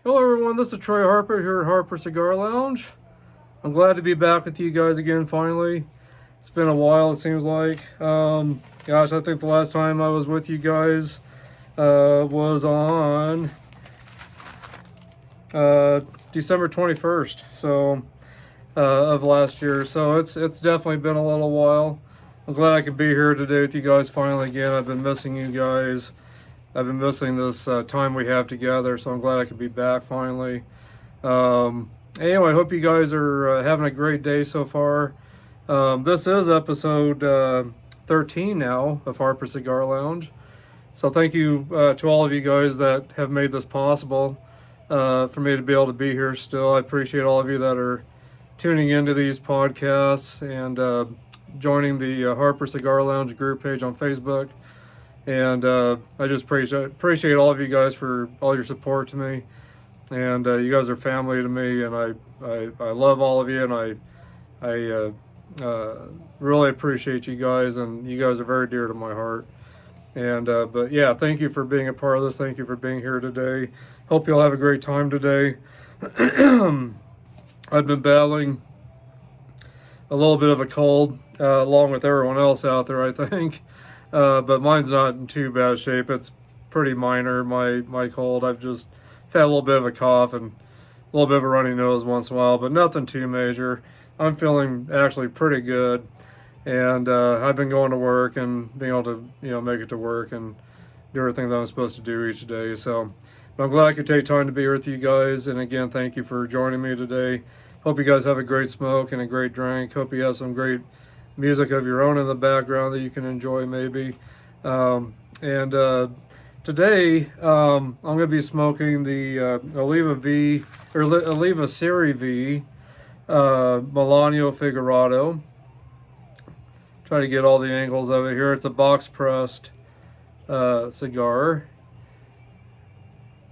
Hello everyone, this is Troy Harper here at Harper Cigar Lounge. I'm glad to be back with you guys again finally. It's been a while, it seems like. Gosh, I think the last time I was with you guys was on December 21st, of last year. So it's definitely been a little while. I'm glad I could be here today with you guys finally again. I've been missing you guys. I've been missing this time we have together, so I'm glad I could be back finally. Anyway, I hope you guys are having a great day so far. This is episode 13 now of Harper Cigar Lounge. So thank you to all of you guys that have made this possible for me to be able to be here still. I appreciate all of you that are tuning into these podcasts and joining the Harper Cigar Lounge group page on Facebook. And I just appreciate all of you guys for all your support to me. And you guys are family to me, and I love all of you, and I really appreciate you guys, and you guys are very dear to my heart. And but yeah, thank you for being a part of this. Thank you for being here today. Hope you'll have a great time today. I've been battling a little bit of a cold, along with everyone else out there, I think. But mine's not in too bad shape. It's pretty minor, my cold. I've just had a little bit of a cough and a little bit of a runny nose once in a while, but nothing too major. I'm feeling actually pretty good. And I've been going to work and being able to, make it to work and do everything that I'm supposed to do each day. So but I'm glad I could take time to be here with you guys. And again, thank you for joining me today. Hope you guys have a great smoke and a great drink. Hope you have some great music of your own in the background that you can enjoy maybe. Today I'm going to be smoking the Oliva V, or Oliva Serie V Melanio Figurado. Try to get all the angles of it here. It's a box pressed cigar.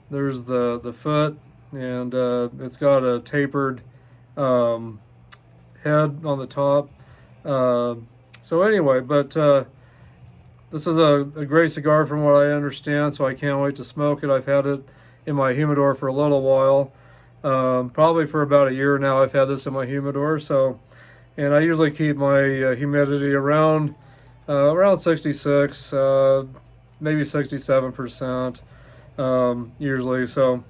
There's the foot, and it's got a tapered head on the top. So anyway, but this is a great cigar from what I understand, so I can't wait to smoke it. I've had it in my humidor for a little while, probably for about a year now. I've had this in my humidor, and I usually keep my humidity around 66, maybe 67%, usually. So,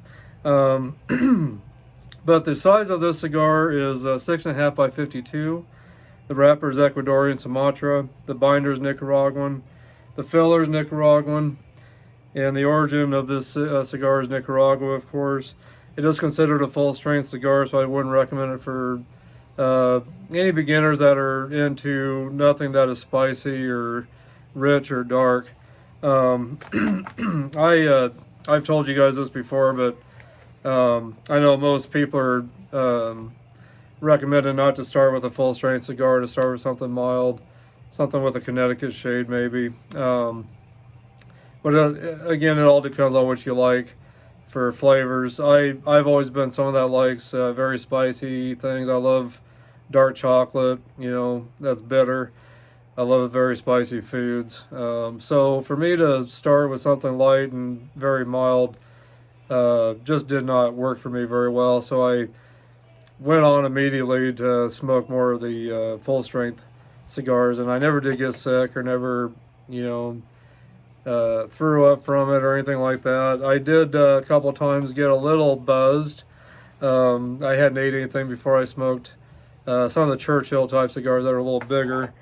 but the size of this cigar is 6.5 by 52. The wrapper is Ecuadorian Sumatra. The binder is Nicaraguan. The filler is Nicaraguan. And the origin of this cigar is Nicaragua, of course. It is considered a full-strength cigar, so I wouldn't recommend it for any beginners that are into nothing that is spicy or rich or dark. I've told you guys this before, but I know most people are recommended not to start with a full strength cigar, to start with something mild, something with a Connecticut shade maybe. But again, it all depends on what you like for flavors. I've always been someone that likes very spicy things. I love dark chocolate, that's bitter. I love very spicy foods. So for me to start with something light and very mild just did not work for me very well. So I went on immediately to smoke more of the full strength cigars, and I never did get sick or never, threw up from it or anything like that. I did a couple of times get a little buzzed. I hadn't ate anything before I smoked some of the Churchill type cigars that are a little bigger,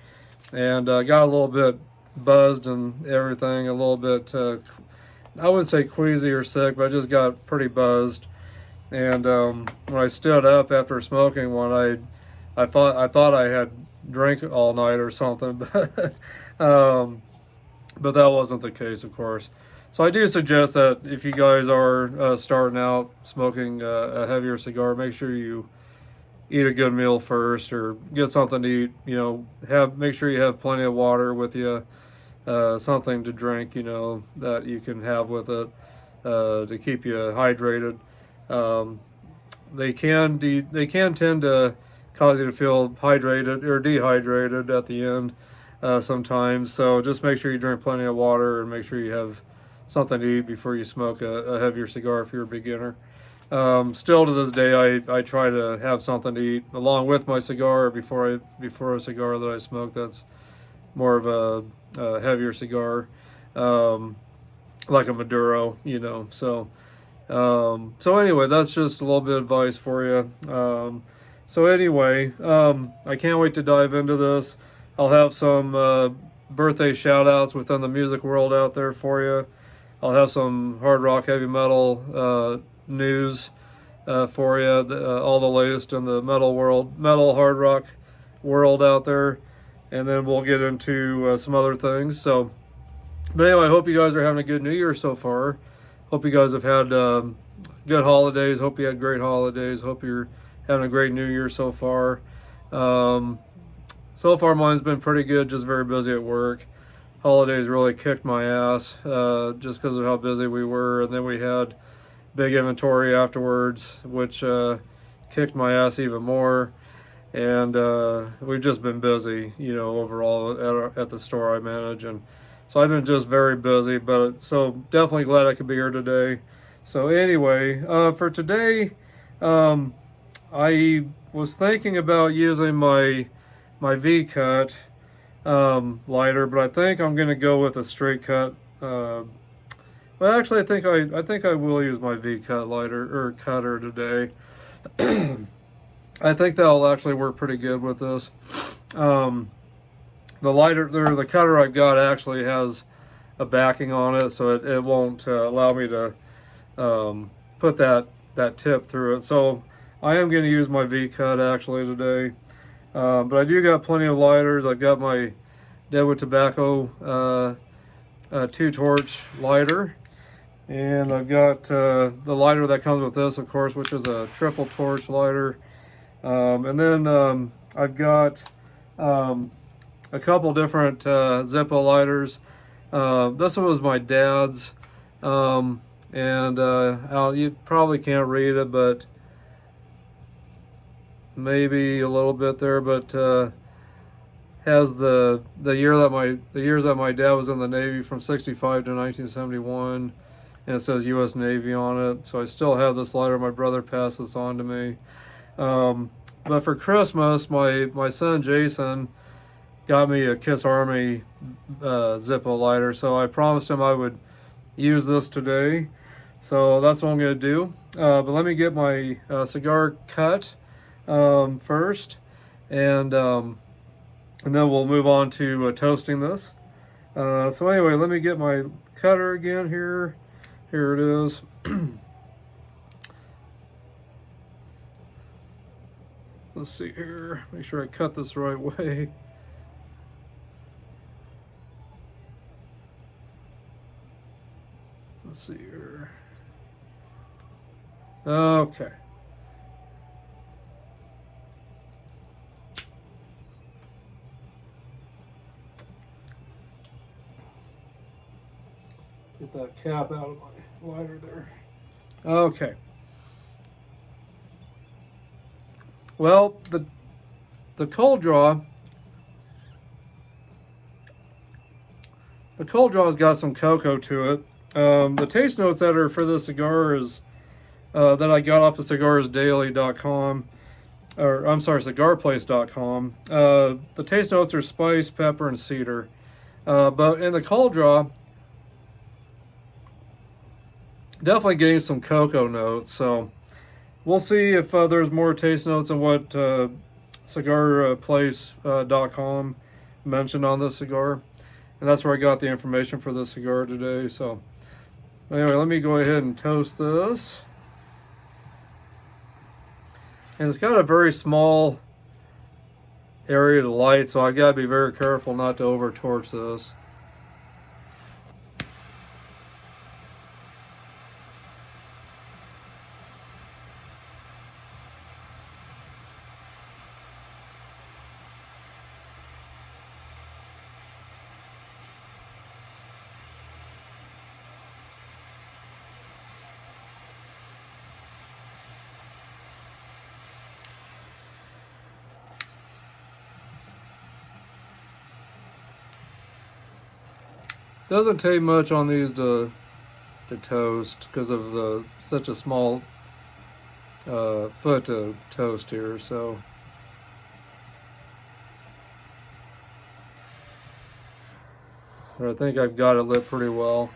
and got a little bit buzzed and everything, a little bit, I wouldn't say queasy or sick, but I just got pretty buzzed. And when I stood up after smoking one, I thought I had drank all night or something, but that wasn't the case, of course. So I do suggest that if you guys are starting out smoking a heavier cigar, make sure you eat a good meal first, or get something to eat. Make sure you have plenty of water with you, something to drink, that you can have with it to keep you hydrated. They can tend to cause you to feel hydrated or dehydrated at the end sometimes. So just make sure you drink plenty of water, and make sure you have something to eat before you smoke a heavier cigar if you're a beginner. Still to this day, I try to have something to eat along with my cigar before a cigar that I smoke. That's more of a heavier cigar, like a Maduro, you know. So anyway, that's just a little bit of advice for you. So anyway, I can't wait to dive into this. I'll have some birthday shout outs within the music world out there for you. I'll have some hard rock, heavy metal news for you, all the latest in the metal hard rock world out there, and then we'll get into some other things. So, but anyway, I hope you guys are having a good New Year so far. Hope you guys have had good holidays. Hope you had great holidays. Hope you're having a great New Year so far. So far, mine's been pretty good. Just very busy at work. Holidays really kicked my ass just because of how busy we were, and then we had big inventory afterwards, which kicked my ass even more. And we've just been busy, you know, overall at the store I manage, and so I've been just very busy. But so definitely glad I could be here today. So anyway, for today, I was thinking about using my V-cut lighter, but I think I'm gonna go with a straight cut. Well, actually, I think I will use my V-cut lighter or cutter today. I think that'll actually work pretty good with this. The cutter I've got actually has a backing on it, so it won't allow me to put that tip through it. So I am going to use my V-cut actually today. But I do got plenty of lighters. I've got my Deadwood Tobacco 2-torch lighter. And I've got the lighter that comes with this, of course, which is a triple torch lighter. And then I've got a couple different Zippo lighters. This one was my dad's. You probably can't read it, but maybe a little bit there, but has the years that my dad was in the Navy from 65 to 1971. And it says U.S. Navy on it. So I still have this lighter. My brother passed this on to me. But for Christmas, my son Jason got me a Kiss Army Zippo lighter. So I promised him I would use this today. So that's what I'm going to do. But let me get my cigar cut first. And then we'll move on to toasting this. So anyway, let me get my cutter again here. Here it is. Let's see here. Make sure I cut this the right way. Let's see here. Okay. Get that cap out of my lighter there. Okay. Well, the cold draw has got some cocoa to it. The taste notes that are for this cigar is that I got off of cigarsdaily.com, or I'm sorry, cigarplace.com. The taste notes are spice, pepper, and cedar. But in the cold draw, definitely getting some cocoa notes. So we'll see if there's more taste notes than what cigarplace.com mentioned on this cigar. And that's where I got the information for this cigar today. So anyway, let me go ahead and toast this. And it's got a very small area to light, so I gotta be very careful not to over torch this. Doesn't take much on these to toast because of such a small foot to toast here. So I think I've got it lit pretty well.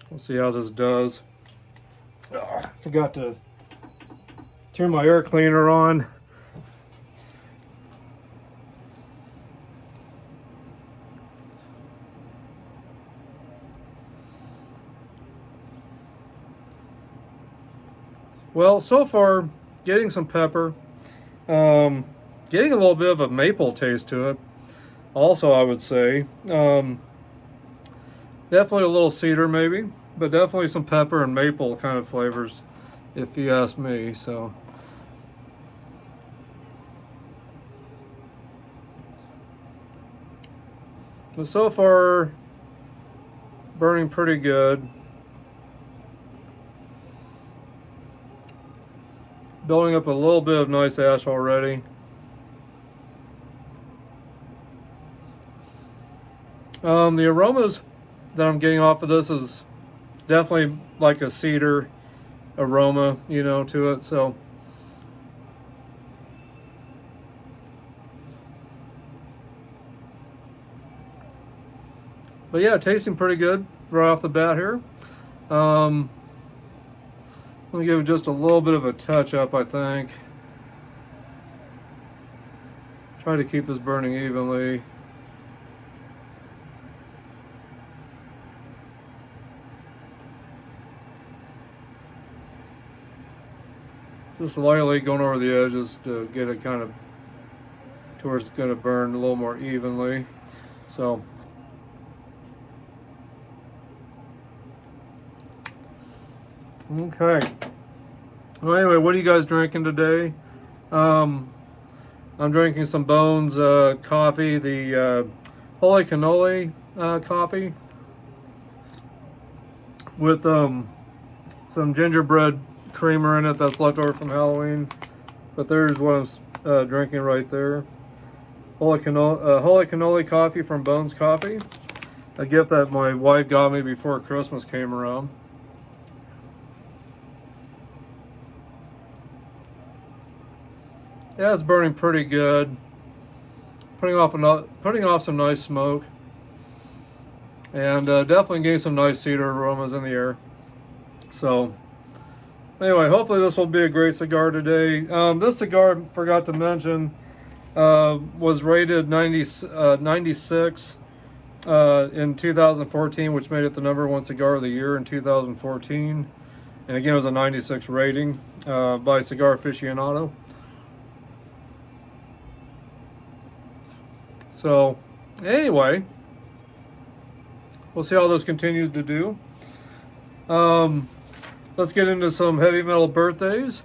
We'll see how this does. Forgot to turn my air cleaner on. Well, so far, getting some pepper, getting a little bit of a maple taste to it. Also, I would say, definitely a little cedar maybe, but definitely some pepper and maple kind of flavors, if you ask me. So, but so far, burning pretty good. Building up a little bit of nice ash already. The aromas that I'm getting off of this is definitely like a cedar aroma, you know, to it. So but yeah, tasting pretty good right off the bat here. Let me give it just a little bit of a touch up, I think. Try to keep this burning evenly. Just lightly going over the edges to get it kind of towards it's going to burn a little more evenly. So okay. Well, anyway, what are you guys drinking today? I'm drinking some Bones coffee, the Holy Cannoli coffee with some gingerbread creamer in it that's left over from Halloween. But there's what I'm drinking right there. Holy Cannoli coffee from Bones Coffee. A gift that my wife got me before Christmas came around. Yeah, it's burning pretty good. Putting off some nice smoke, and definitely getting some nice cedar aromas in the air. So, anyway, hopefully this will be a great cigar today. This cigar, I forgot to mention, was rated 96 in 2014, which made it the #1 cigar of the year in 2014. And again, it was a 96 rating by Cigar Aficionado. So, anyway, we'll see how this continues to do. Let's get into some heavy metal birthdays.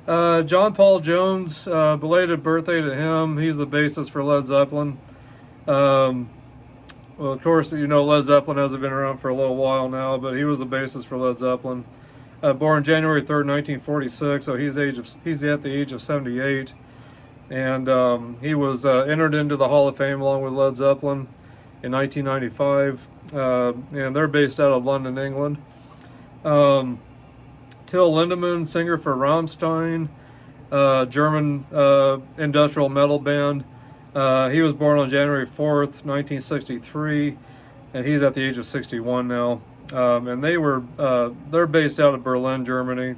John Paul Jones, belated birthday to him. He's the bassist for Led Zeppelin. Well, of course, you know Led Zeppelin hasn't been around for a little while now, but he was the bassist for Led Zeppelin. Born January 3rd, 1946, so he's at the age of 78. And he was entered into the Hall of Fame along with Led Zeppelin in 1995. And they're based out of London, England. Till Lindemann, singer for Rammstein, German industrial metal band. He was born on January 4th, 1963, and he's at the age of 61 now. And they're based out of Berlin, Germany.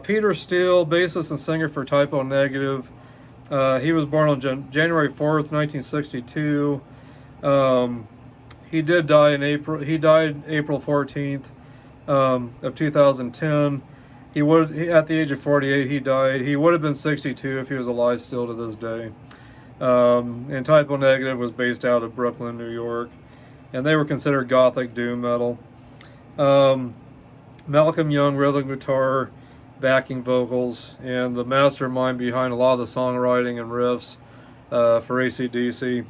Peter Steele, bassist and singer for Typo Negative. He was born on January 4th, 1962. He did die in April. He died April 14th of 2010. At the age of 48, he died. He would have been 62 if he was alive still to this day. And Typo Negative was based out of Brooklyn, New York, and they were considered gothic doom metal. Malcolm Young, rhythm guitar, backing vocals, and the mastermind behind a lot of the songwriting and riffs for AC/DC.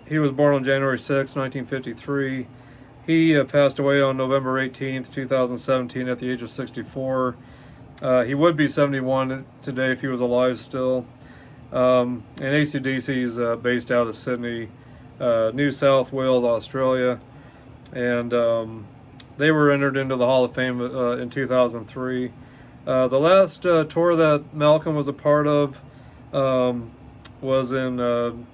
He was born on January 6, 1953. He passed away on November 18th, 2017 at the age of 64. He would be 71 today if he was alive still. And AC/DC is based out of Sydney, New South Wales, Australia. And they were entered into the Hall of Fame in 2003. The last tour that Malcolm was a part of was in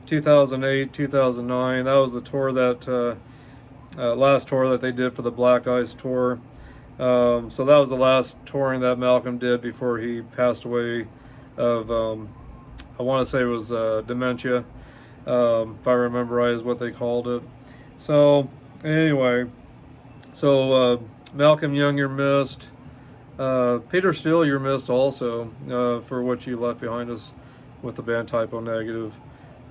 2008, 2009. That was the tour that last tour that they did for the Black Ice Tour. So that was the last touring that Malcolm did before he passed away of, I want to say it was dementia, if I remember right is what they called it. So anyway, so Malcolm Young, you're missed. Peter Steele, you're missed also for what you left behind us with the band Typo Negative.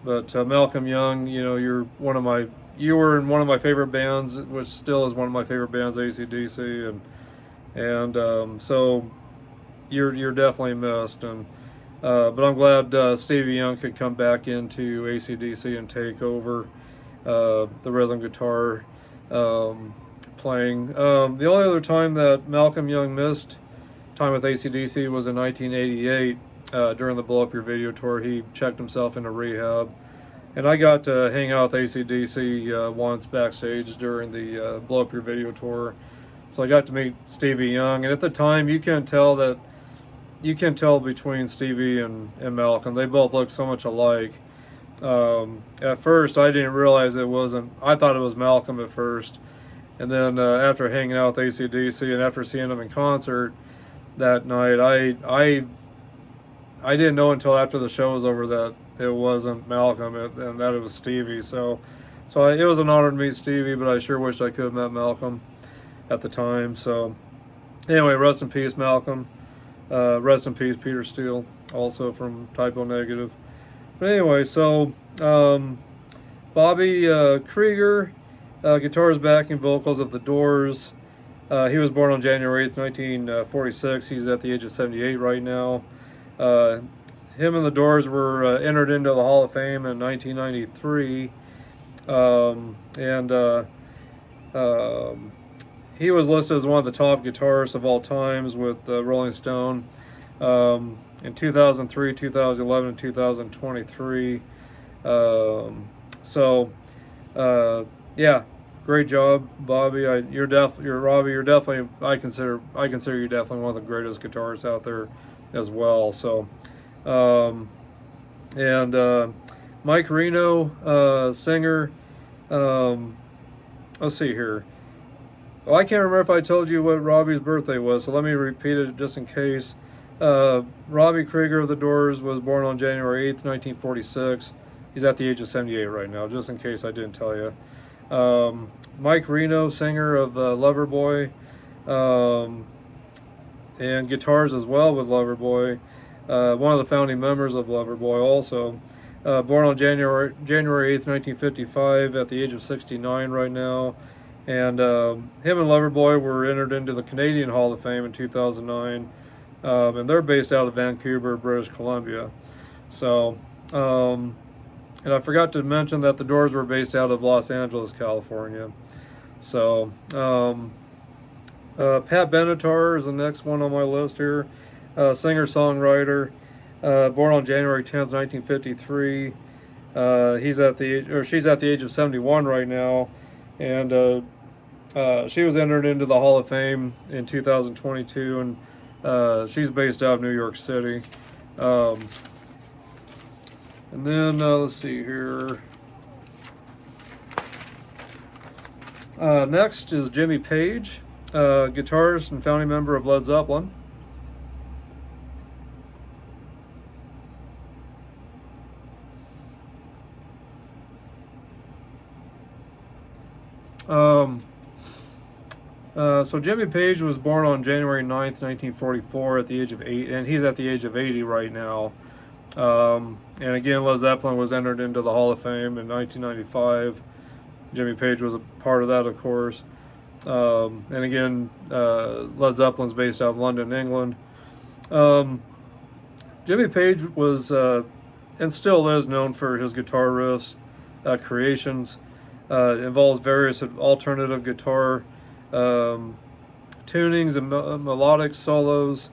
But Malcolm Young, you know, you were in one of my favorite bands, which still is one of my favorite bands, AC/DC, and so you're definitely missed. And but I'm glad Stevie Young could come back into AC/DC and take over the rhythm guitar playing. The only other time that Malcolm Young missed time with AC/DC was in 1988 during the Blow Up Your Video tour. He checked himself into rehab, and I got to hang out with AC/DC once backstage during the Blow Up Your Video tour. So I got to meet Stevie Young, and at the time you can tell between Stevie and Malcolm. They both look so much alike. At first I didn't realize it wasn't, I thought it was Malcolm at first. And then after hanging out with AC/DC and after seeing them in concert that night, I didn't know until after the show was over that it wasn't Malcolm and that it was Stevie. So it was an honor to meet Stevie, but I sure wished I could have met Malcolm at the time. So anyway, rest in peace, Malcolm. Rest in peace, Peter Steele, also from Typo Negative. But anyway, so Bobby Krieger, guitars, backing vocals of The Doors. He was born on January 8th, 1946. He's at the age of 78 right now. Him and The Doors were entered into the Hall of Fame in 1993. He was listed as one of the top guitarists of all times with Rolling Stone in 2003, 2011, and 2023. Yeah, great job, Bobby. You're definitely. I consider you definitely one of the greatest guitarists out there as well. So, Mike Reno, singer. Let's see here. Well, I can't remember if I told you what Robbie's birthday was, so let me repeat it just in case. Robbie Krieger of The Doors was born on January 8th, 1946. He's at the age of 78 right now, just in case I didn't tell you. Mike Reno, singer of Loverboy, and guitars as well with Loverboy. One of the founding members of Loverboy also. Born on January 8th, 1955, at the age of 69 right now. And him and Loverboy were entered into the Canadian Hall of Fame in 2009. And they're based out of Vancouver, British Columbia. So, and I forgot to mention that The Doors were based out of Los Angeles, California. So, Pat Benatar is the next one on my list here. Singer-songwriter, born on January 10th, 1953. She's at the age of 71 right now, and she was entered into the Hall of Fame in 2022, and she's based out of New York City. And then let's see here. Next is Jimmy Page, guitarist and founding member of Led Zeppelin. So Jimmy Page was born on January 9th, 1944 at the age of 8, and he's at the age of 80 right now. And again, Led Zeppelin was entered into the Hall of Fame in 1995. Jimmy Page was a part of that, of course. And again, Led Zeppelin's based out of London, England. Jimmy Page was, and still is, known for his guitar riffs, creations. Involves various alternative guitar tunings and melodic solos.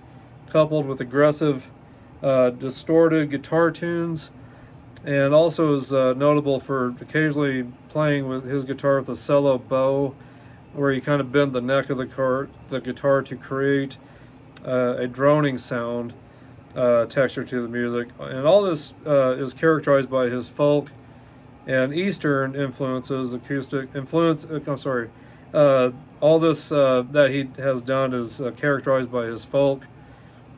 coupled with aggressive, distorted guitar tunes, and also is notable for occasionally playing with his guitar with a cello bow, where you kind of bend the neck of the guitar to create a droning sound texture to the music. And all this is characterized by his folk and Eastern influences, acoustic influence. I'm sorry. All this that he has done is characterized by his folk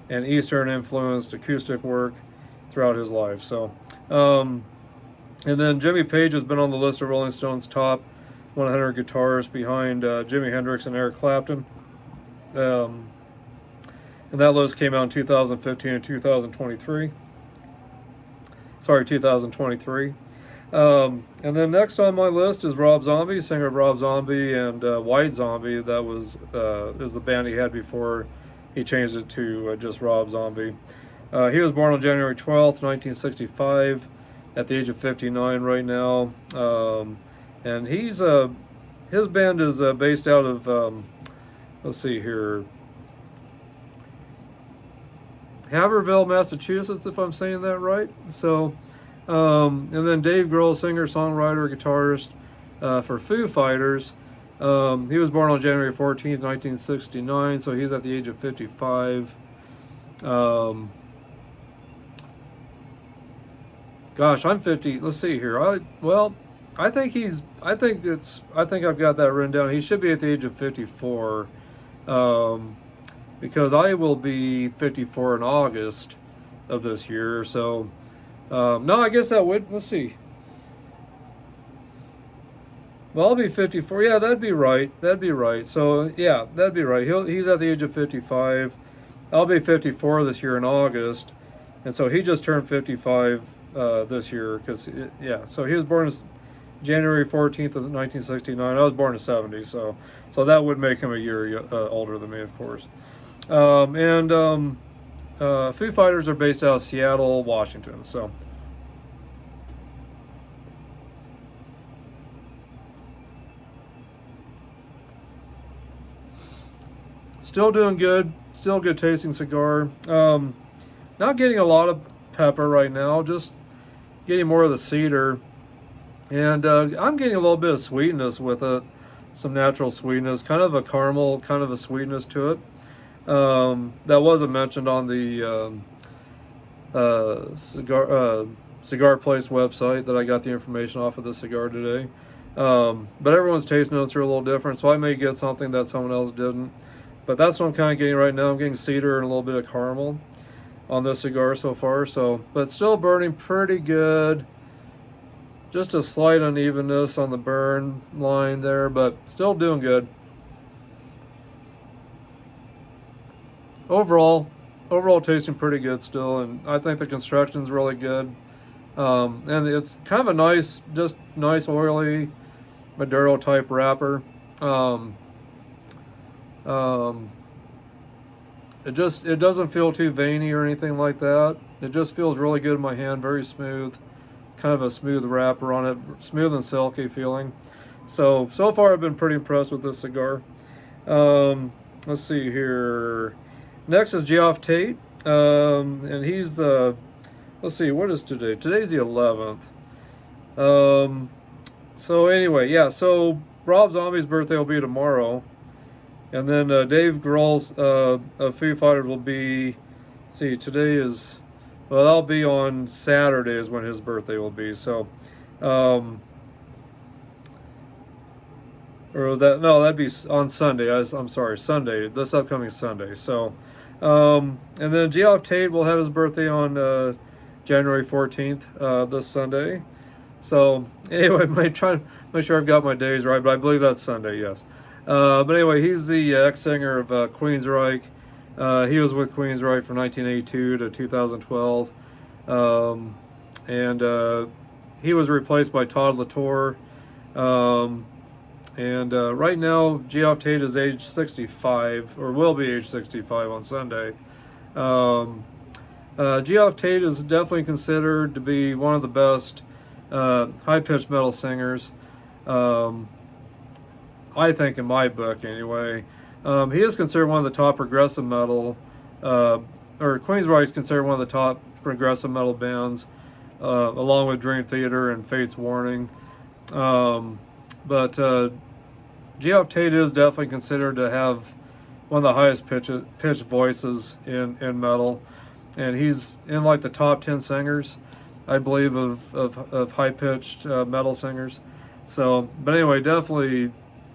and Eastern influenced acoustic work throughout his life. So, and then Jimmy Page has been on the list of Rolling Stone's top 100 guitarists behind Jimi Hendrix and Eric Clapton. And that list came out in 2015 and 2023. Sorry, 2023. And then next on my list is Rob Zombie, singer of Rob Zombie and White Zombie. That was is the band he had before he changed it to just Rob Zombie. He was born on January 12th, 1965, at the age of 59 right now. And he's his band is based out of let's see here, Haverhill, Massachusetts, if I'm saying that right. So, and then Dave Grohl, singer, songwriter, guitarist for Foo Fighters. He was born on January 14th, 1969, so he's at the age of 55. Gosh, I'm 50. Let's see here. I think I've got that written down. He should be at the age of 54. Because I will be 54 in August of this year. So, no, I guess that would, let's see. Well, I'll be 54. Yeah, that'd be right. That'd be right. So, yeah, that'd be right. He's at the age of 55. I'll be 54 this year in August. And so he just turned 55 this year. Yeah, so he was born January 14th of 1969. I was born in 70. So that would make him a year older than me, of course. Foo Fighters are based out of Seattle, Washington. So, still doing good. Still good tasting cigar. Not getting a lot of pepper right now. Just getting more of the cedar, and I'm getting a little bit of sweetness with it. Some natural sweetness, kind of a caramel, kind of a sweetness to it. That wasn't mentioned on the Cigar Place website that I got the information off of the cigar today. But everyone's taste notes are a little different, so I may get something that someone else didn't. But that's what I'm kind of getting right now. I'm getting cedar and a little bit of caramel on this cigar so far. But still burning pretty good. Just a slight unevenness on the burn line there, but still doing good. Overall tasting pretty good still, and I think the construction's really good. And it's kind of a nice oily Maduro type wrapper. It doesn't feel too veiny or anything like that. It just feels really good in my hand, very smooth, kind of a smooth wrapper on it, smooth and silky feeling. So far I've been pretty impressed with this cigar. Let's see here. Next is Geoff Tate, and he's let's see, what is today? Today's the 11th. So anyway, yeah, so Rob Zombie's birthday will be tomorrow, and then Dave Grohl's of Foo Fighters will be, see, today is, well, that'll be on Saturday is when his birthday will be, so, that'd be on Sunday. I'm sorry, Sunday, this upcoming Sunday. So, and then Geoff Tate will have his birthday on January 14th, this Sunday. So, anyway, make sure I've got my days right, but I believe that's Sunday, yes. But anyway, he's the ex-singer of Queensryche. He was with Queensryche from 1982 to 2012. And he was replaced by Todd LaTorre. And right now, Geoff Tate is age 65, or will be age 65 on Sunday. Geoff Tate is definitely considered to be one of the best high-pitched metal singers, I think, in my book anyway. He is considered one of the top progressive metal or Queensryche is considered one of the top progressive metal bands, along with Dream Theater and Fate's Warning. But Geoff Tate is definitely considered to have one of the highest pitched voices in metal, and he's in like the top 10 singers, I believe, of high pitched metal singers. So, but anyway,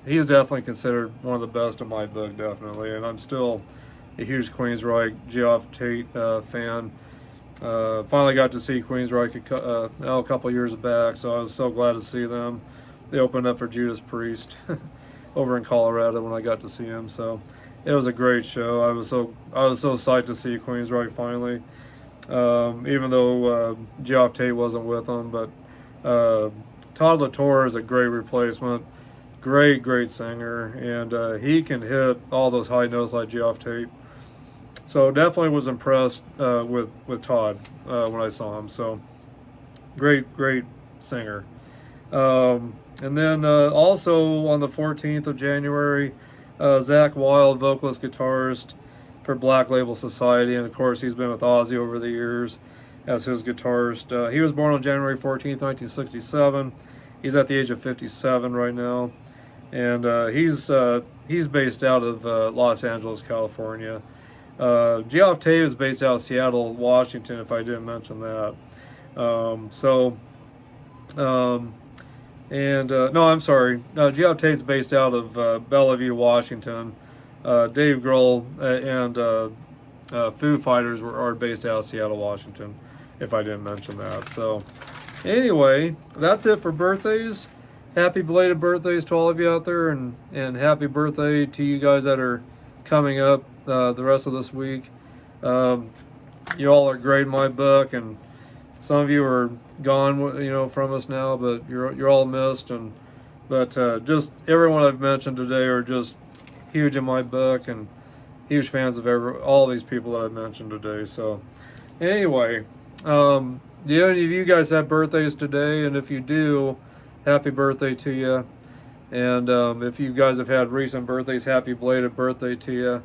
he's definitely considered one of the best in my book, definitely, and I'm still a huge Queensryche Geoff Tate fan. Finally got to see Queensryche a couple years back, so I was so glad to see them. They opened up for Judas Priest over in Colorado when I got to see him, so it was a great show. I was so psyched to see Queensryche finally, even though Geoff Tate wasn't with them. But Todd Latour is a great replacement, great singer, and he can hit all those high notes like Geoff Tate. So definitely was impressed with Todd when I saw him. So great singer. And then also on the 14th of January, Zach Wilde, vocalist guitarist for Black Label Society, and of course he's been with Ozzy over the years as his guitarist. He was born on January 14th, 1967. He's at the age of 57 right now, and he's based out of Los Angeles, California. Geoff Tate is based out of Seattle, Washington, if I didn't mention that. No, I'm sorry. Geoff Tate's based out of Bellevue, Washington. Dave Grohl and Foo Fighters are based out of Seattle, Washington, if I didn't mention that. So anyway, that's it for birthdays. Happy belated birthdays to all of you out there, and happy birthday to you guys that are coming up the rest of this week. You all are great in my book, and some of you are gone, from us now, but you're all missed. But just everyone I've mentioned today are just huge in my book, and huge fans of all these people that I've mentioned today. So anyway, do any of you guys have birthdays today? And if you do, happy birthday to you. And if you guys have had recent birthdays, happy belated birthday to you.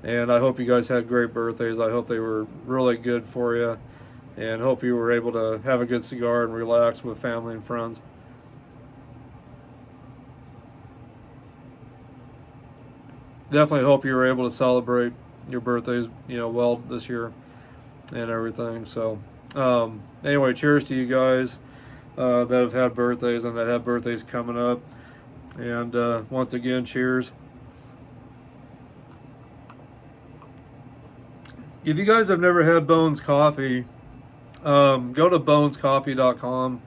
And I hope you guys had great birthdays. I hope they were really good for you, and hope you were able to have a good cigar and relax with family and friends. Definitely hope you were able to celebrate your birthdays, well this year and everything. So anyway, cheers to you guys that have had birthdays and that have birthdays coming up. And once again, cheers. If you guys have never had Bones Coffee, go to bonescoffee.com.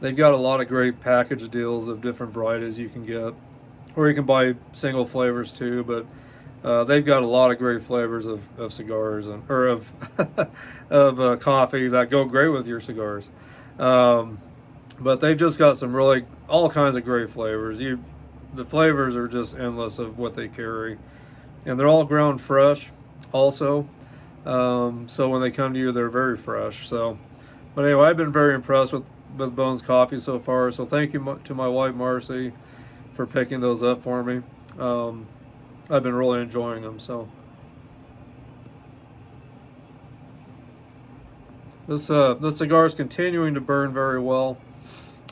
They've got a lot of great package deals of different varieties you can get, or you can buy single flavors too. But they've got a lot of great flavors of cigars or of coffee that go great with your cigars. But they've just got some really all kinds of great flavors. The flavors are just endless of what they carry, and they're all ground fresh also. So when they come to you, they're very fresh. So, but anyway, I've been very impressed with Bones Coffee so far. So thank you to my wife Marcy for picking those up for me. I've been really enjoying them. So this cigar is continuing to burn very well.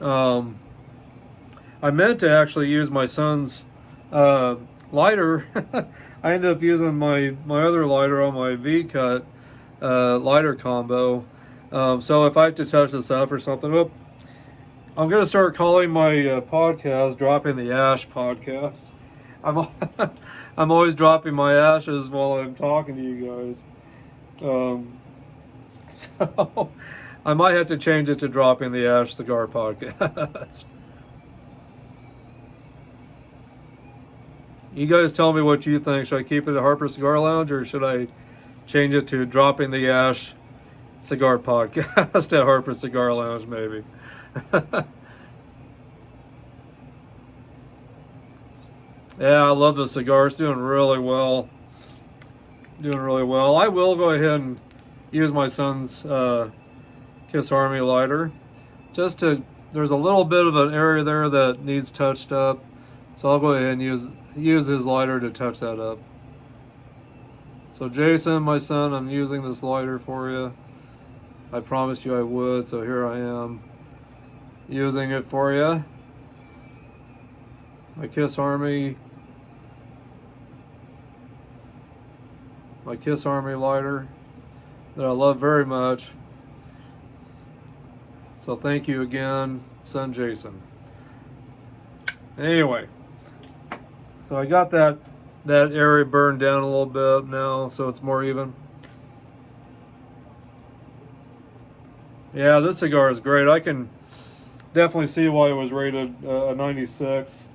I meant to actually use my son's lighter. I ended up using my other lighter on my V-cut lighter combo. So if I have to touch this up or something, I'm going to start calling my podcast Dropping the Ash Podcast. I'm always dropping my ashes while I'm talking to you guys. So I might have to change it to Dropping the Ash Cigar Podcast. You guys tell me what you think. Should I keep it at Harper Cigar Lounge, or should I change it to Dropping the Ash Cigar Podcast at Harper Cigar Lounge, maybe? Yeah, I love the cigar. It's doing really well. I will go ahead and use my son's Kiss Army lighter. There's a little bit of an area there that needs touched up. So I'll go ahead and use his lighter to touch that up. So Jason, my son, I'm using this lighter for you. I promised you I would, so here I am using it for you. My Kiss Army lighter that I love very much. So thank you again, son Jason. Anyway, so I got that area burned down a little bit now, so it's more even. Yeah, this cigar is great. I can definitely see why it was rated a 96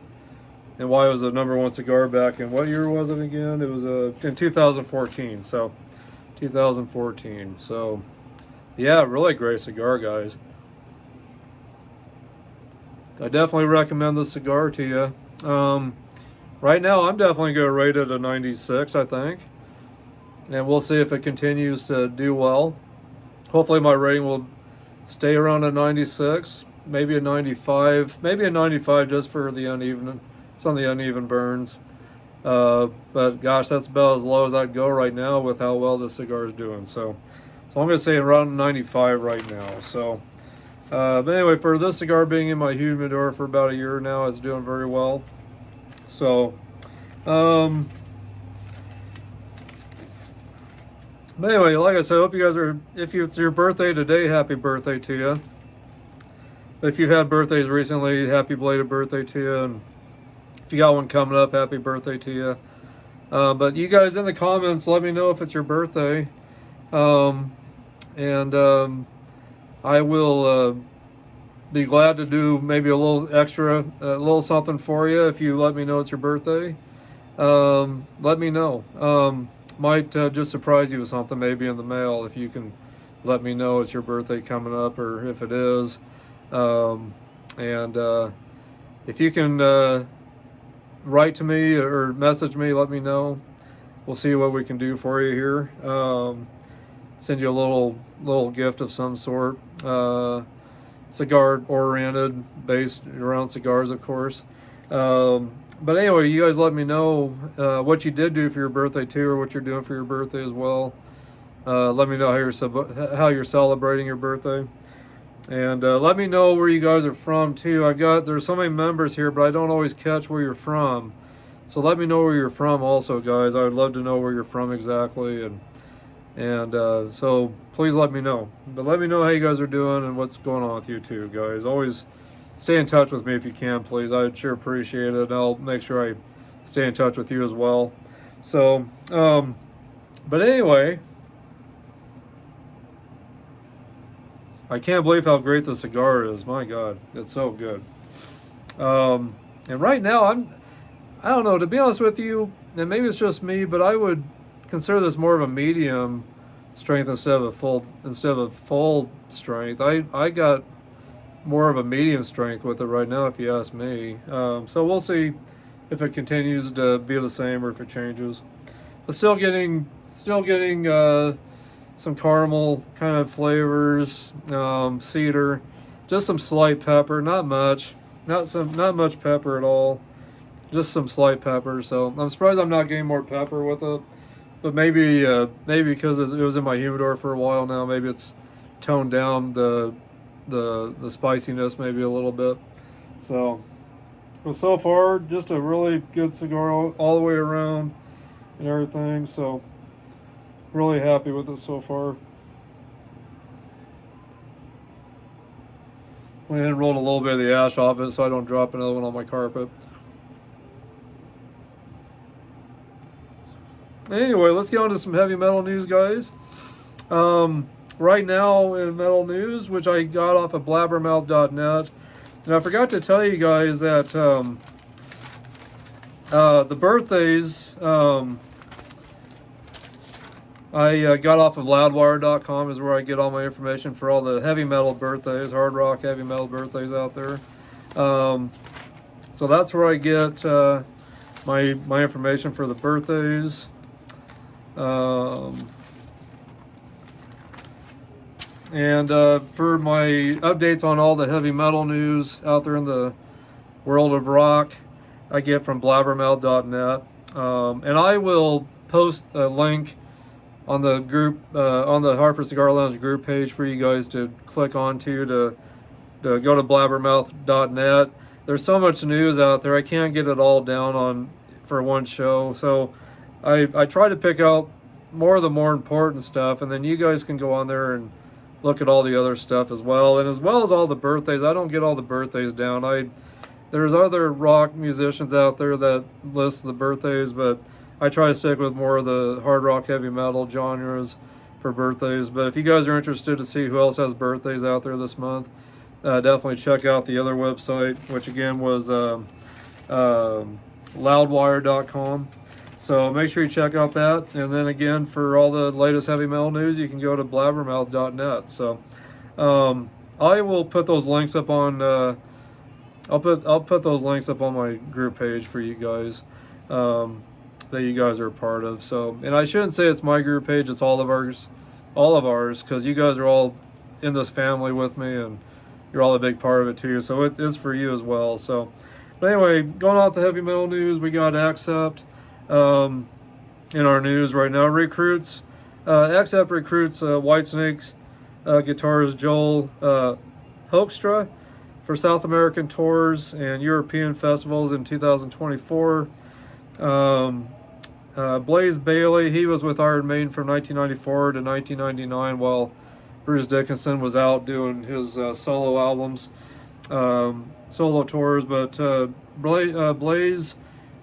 and why it was a #1 cigar back in, what year was it again? It was in 2014. So 2014. So yeah, really great cigar, guys. I definitely recommend this cigar to you. Right now, I'm definitely going to rate it a 96, I think. And we'll see if it continues to do well. Hopefully my rating will stay around a 96, maybe a 95, maybe a 95 just for the some of the uneven burns. But gosh, that's about as low as I'd go right now with how well this cigar is doing. So I'm going to say around 95 right now. So, but anyway, for this cigar being in my humidor for about a year now, it's doing very well. So, but anyway, like I said, I hope you guys are, if it's your birthday today, happy birthday to you. If you've had birthdays recently, happy belated birthday to you. And if you got one coming up, happy birthday to you. But you guys in the comments, let me know if it's your birthday. I will be glad to do maybe a little extra, a little something for you if you let me know it's your birthday. Let me know. Might just surprise you with something maybe in the mail if you can let me know it's your birthday coming up, or if it is. If you can write to me or message me, let me know. We'll see what we can do for you here. Send you a little gift of some sort. Cigar oriented, based around cigars, of course. But anyway, you guys let me know what you did do for your birthday too, or what you're doing for your birthday as well. Let me know how you're celebrating your birthday, and let me know where you guys are from too. There's so many members here, but I don't always catch where you're from. So let me know where you're from also, guys. I would love to know where you're from exactly, and so please let me know. But let me know how you guys are doing and what's going on with you too, guys. Always stay in touch with me if you can, please. I'd sure appreciate it. And I'll make sure I stay in touch with you as well. So, but anyway, I can't believe how great the cigar is. My God, it's so good. And right now, I don't know, to be honest with you, and maybe it's just me, but I would consider this more of a medium strength instead of a full strength. I got more of a medium strength with it right now, if you ask me. So we'll see if it continues to be the same or if it changes. But still getting some caramel kind of flavors, cedar, just some slight pepper, not much, not much pepper at all, just some slight pepper. So I'm surprised I'm not getting more pepper with it. But maybe because it was in my humidor for a while now, maybe it's toned down the spiciness maybe a little bit. So far, just a really good cigar all the way around and everything. So really happy with it so far. Went ahead and rolled a little bit of the ash off it so I don't drop another one on my carpet. Anyway, let's get on to some heavy metal news, guys. Right now in metal news, which I got off of blabbermouth.net, and I forgot to tell you guys that the birthdays I got off of loudwire.com is where I get all my information for all the heavy metal birthdays, hard rock heavy metal birthdays out there. So that's where I get my information for the birthdays. And for my updates on all the heavy metal news out there in the world of rock, I get from blabbermouth.net. And I will post a link on the group, on the Harper Cigar Lounge group page for you guys to click onto to go to blabbermouth.net. There's so much news out there. I can't get it all down on for one show. So I try to pick out more of the more important stuff, and then you guys can go on there and look at all the other stuff as well. And as well as all the birthdays. I don't get all the birthdays down. There's other rock musicians out there that list the birthdays, but I try to stick with more of the hard rock, heavy metal genres for birthdays. But if you guys are interested to see who else has birthdays out there this month, definitely check out the other website, which again was loudwire.com. So make sure you check out that. And then again, for all the latest heavy metal news, you can go to blabbermouth.net. So I will put those links up on I'll put those links up on my group page for you guys that you guys are a part of. So, and I shouldn't say it's my group page, it's all of ours, because you guys are all in this family with me, and you're all a big part of it too. So it's for you as well. So, but anyway, going off the heavy metal news, we got Accept in our news right now. Recruits, Accept recruits Whitesnake's guitarist Joel Hoekstra for South American tours and European festivals in 2024. Blaze Bayley, he was with Iron Maiden from 1994 to 1999 while Bruce Dickinson was out doing his solo albums, solo tours. But Blaze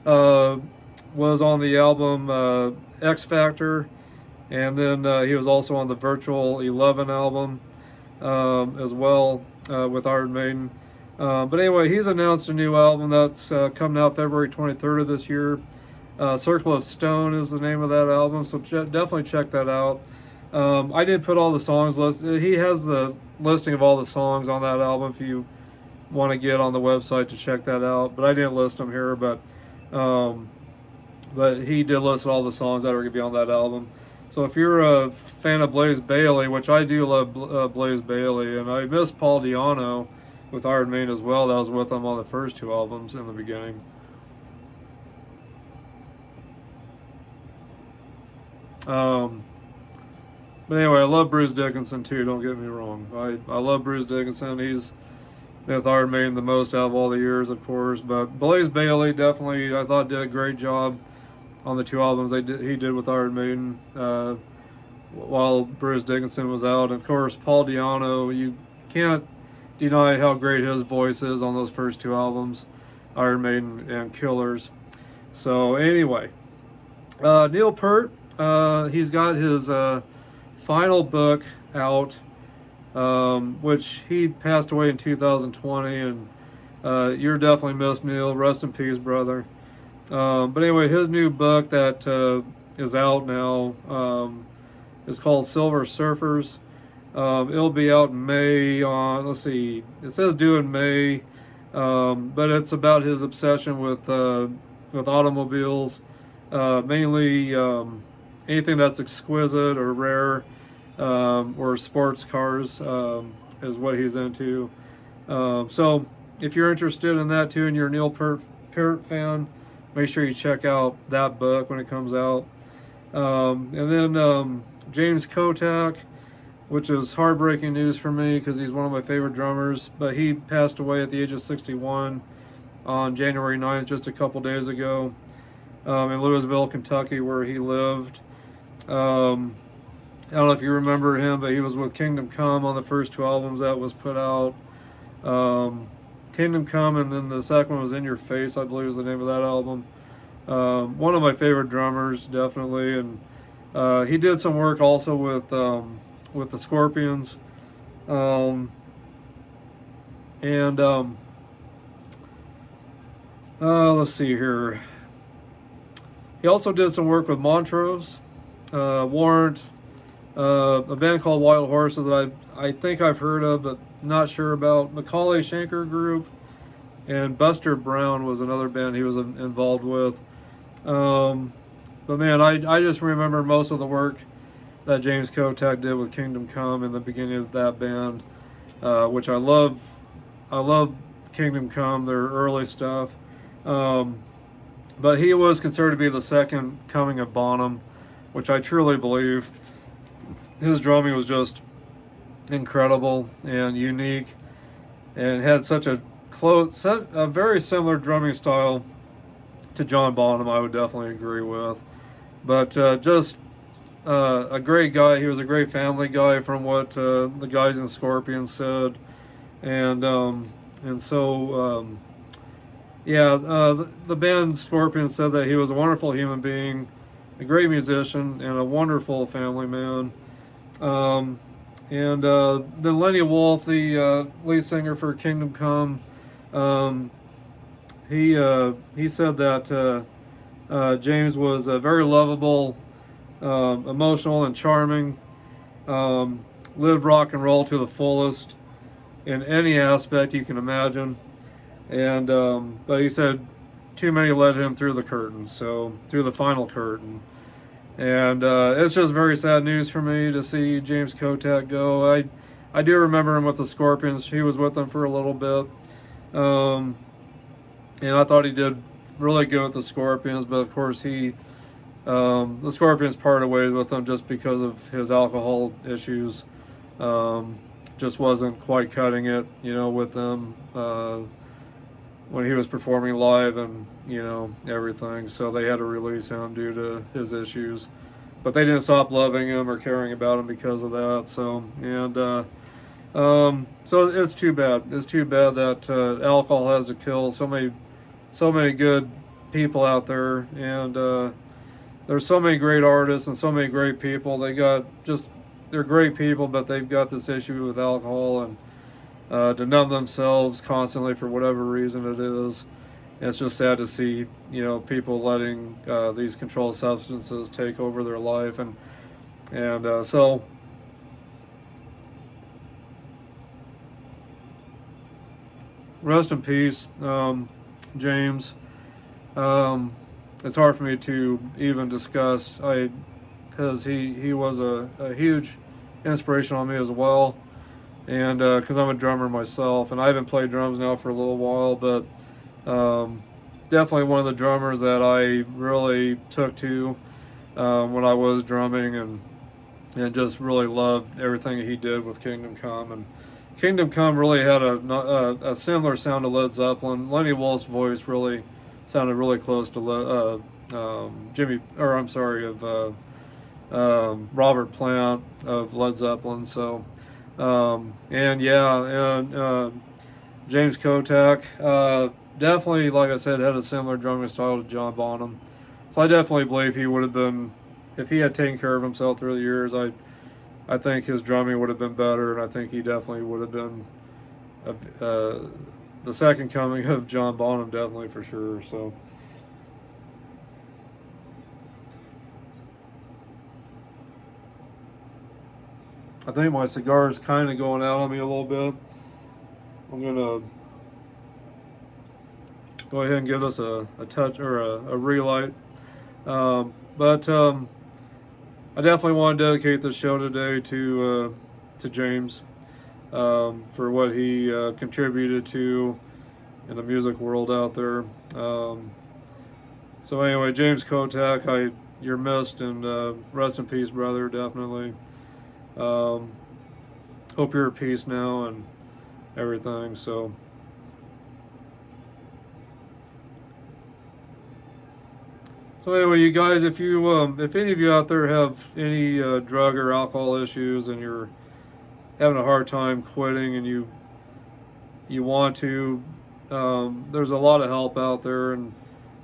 was on the album X Factor, and then he was also on the Virtual 11 album as well with Iron Maiden. But anyway, he's announced a new album that's coming out February 23rd of this year. Circle of Stone is the name of that album, so definitely check that out. I did put all the songs listed. He has the listing of all the songs on that album if you want to get on the website to check that out. But I didn't list them here, but he did list all the songs that are going to be on that album. So if you're a fan of Blaze Bayley, which I do love Blaze Bayley, and I miss Paul Di'Anno with Iron Maiden as well. That was with him on the first two albums in the beginning. But anyway, I love Bruce Dickinson too, don't get me wrong. I love Bruce Dickinson. He's with Iron Maiden the most out of all the years, of course. But Blaze Bayley definitely, I thought, did a great job on the two albums he did with Iron Maiden while Bruce Dickinson was out. And of course, Paul Di'Anno, you can't deny how great his voice is on those first two albums, Iron Maiden and Killers. So anyway, Neil Peart, he's got his final book out, which he passed away in 2020, and you're definitely missed, Neil. Rest in peace, brother. But anyway, his new book that is out now is called Silver Surfers. It'll be out in May on, let's see, it says due in May, but it's about his obsession with automobiles, mainly anything that's exquisite or rare, or sports cars is what he's into. So if you're interested in that too, and you're a Neil Peart fan, make sure you check out that book when it comes out. And then James Kotak, which is heartbreaking news for me because he's one of my favorite drummers, but he passed away at the age of 61 on January 9th, just a couple days ago, in Louisville, Kentucky, where he lived. I don't know if you remember him, but he was with Kingdom Come on the first two albums that was put out. Kingdom Come, and then the second one was In Your Face, I believe is the name of that album. One of my favorite drummers, definitely, and he did some work also with the Scorpions, let's see here. He also did some work with Montrose, Warrant, a band called Wild Horses that I think I've heard of, but not sure about. Macaulay Schenker Group, and Buster Brown was another band he was involved with. But man, I just remember most of the work that James Kotak did with Kingdom Come in the beginning of that band, which I love. I love Kingdom Come, their early stuff. But he was considered to be the second coming of Bonham, which I truly believe. His drumming was just incredible and unique, and had such a very similar drumming style to John Bonham. I would definitely agree with, but just a great guy. He was a great family guy, from what the guys in Scorpions said, and so yeah, the band Scorpions said that he was a wonderful human being, a great musician, and a wonderful family man. And then Lenny Wolf, the lead singer for Kingdom Come, he said that James was very lovable, emotional, and charming. Lived rock and roll to the fullest in any aspect you can imagine. And but he said too many led him through the curtain, so through the final curtain. And it's just very sad news for me to see James Kotak go. I do remember him with the Scorpions. He was with them for a little bit. And I thought he did really good with the Scorpions, but of course the Scorpions parted ways with him just because of his alcohol issues. Just wasn't quite cutting it, with them when he was performing live and, everything. So they had to release him due to his issues. But they didn't stop loving him or caring about him because of that. So, so it's too bad. It's too bad that alcohol has to kill so many good people out there. And there's so many great artists and so many great people. They're great people, but they've got this issue with alcohol and to numb themselves constantly for whatever reason it is. And it's just sad to see, people letting these controlled substances take over their life, and so rest in peace, James. It's hard for me to even discuss, because he was a huge inspiration on me as well. And because I'm a drummer myself, and I haven't played drums now for a little while, but definitely one of the drummers that I really took to when I was drumming, and just really loved everything he did with Kingdom Come. And Kingdom Come really had a similar sound to Led Zeppelin. Lenny Wolf's voice really sounded really close to Robert Plant of Led Zeppelin. So. James Kotak, definitely, like I said, had a similar drumming style to John Bonham. So I definitely believe he would have been, if he had taken care of himself through the years, I think his drumming would have been better, and I think he definitely would have been the second coming of John Bonham, definitely, for sure. So. I think my cigar is kind of going out on me a little bit. I'm going to go ahead and give this a touch, or a relight. But I definitely want to dedicate this show today to James for what he contributed to in the music world out there. So anyway, James Kotak, you're missed, and rest in peace, brother, definitely. Hope you're at peace now and everything. So anyway, you guys, if any of you out there have any drug or alcohol issues, and you're having a hard time quitting, and you want to, there's a lot of help out there, and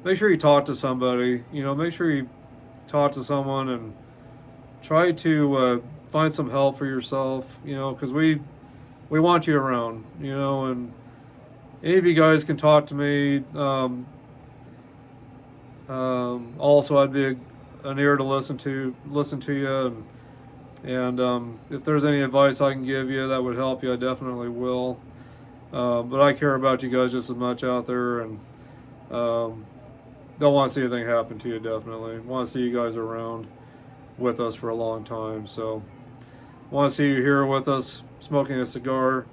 make sure you talk to somebody. Make sure you talk to someone and try to find some help for yourself, because we want you around, and any of you guys can talk to me. Also, I'd be an ear to listen to you, and if there's any advice I can give you that would help you, I definitely will. But I care about you guys just as much out there, and don't want to see anything happen to you. Definitely want to see you guys around with us for a long time. So want to see you here with us, smoking a cigar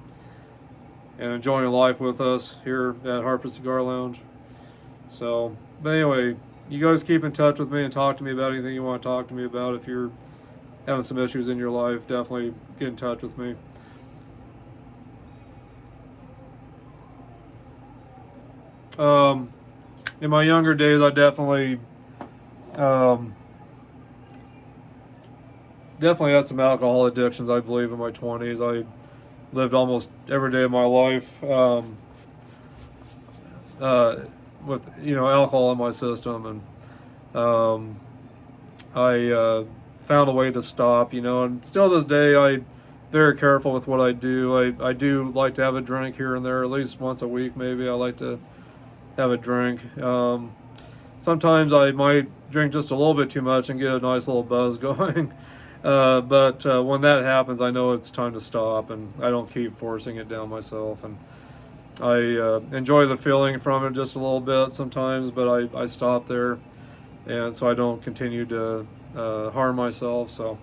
and enjoying life with us here at Harper Cigar Lounge. So, but anyway, you guys keep in touch with me and talk to me about anything you want to talk to me about. If you're having some issues in your life, definitely get in touch with me. In my younger days, I definitely had some alcohol addictions. I believe in my 20s, I lived almost every day of my life with alcohol in my system, and I found a way to stop. And still this day, I very careful with what I do. I do like to have a drink here and there, at least once a week maybe. I like to have a drink. Sometimes I might drink just a little bit too much and get a nice little buzz going. But when that happens, I know it's time to stop, and I don't keep forcing it down myself. And I enjoy the feeling from it just a little bit sometimes, but I stop there, and so I don't continue to harm myself. So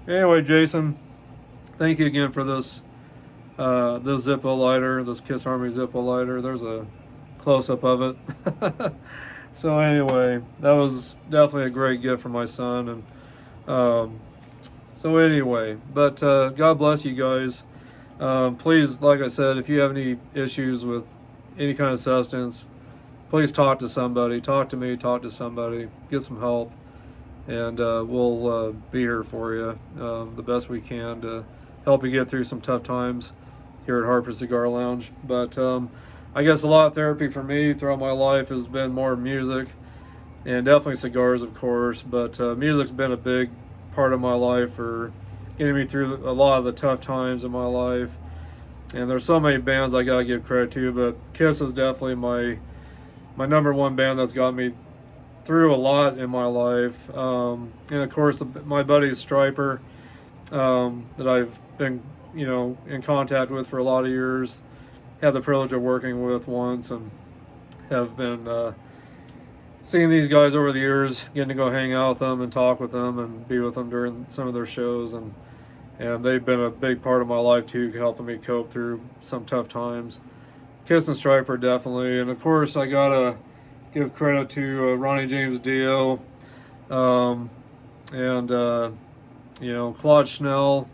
anyway, Jason, thank you again for this Zippo lighter, this Kiss Army Zippo lighter. There's a close-up of it. So anyway, that was definitely a great gift for my son. And so anyway, but God bless you guys. Please, like I said, if you have any issues with any kind of substance, please talk to somebody. Talk to me, talk to somebody, get some help, and we'll be here for you the best we can to help you get through some tough times here at Harper Cigar Lounge. But I guess a lot of therapy for me throughout my life has been more music, and definitely cigars, of course. But music's been a big part of my life for getting me through a lot of the tough times in my life. And there's so many bands I gotta give credit to, but Kiss is definitely my number one band that's got me through a lot in my life. And of course, my buddy Striper, that I've been in contact with for a lot of years, had the privilege of working with once, and have been seeing these guys over the years, getting to go hang out with them and talk with them and be with them during some of their shows, and they've been a big part of my life too, helping me cope through some tough times. Kiss and Striper definitely, and of course I gotta give credit to Ronnie James Dio, and Claude Schnell,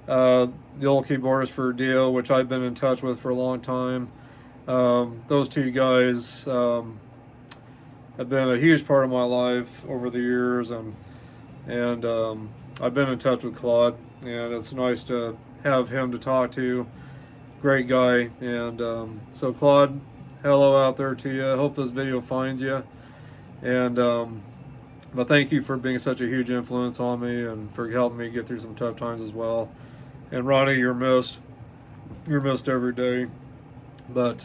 the old keyboardist for Dio, which I've been in touch with for a long time. Those two guys have been a huge part of my life over the years, and I've been in touch with Claude, and it's nice to have him to talk to. Great guy. And so Claude, hello out there to you. I hope this video finds you, and but thank you for being such a huge influence on me and for helping me get through some tough times as well. And Ronnie, you're missed every day, but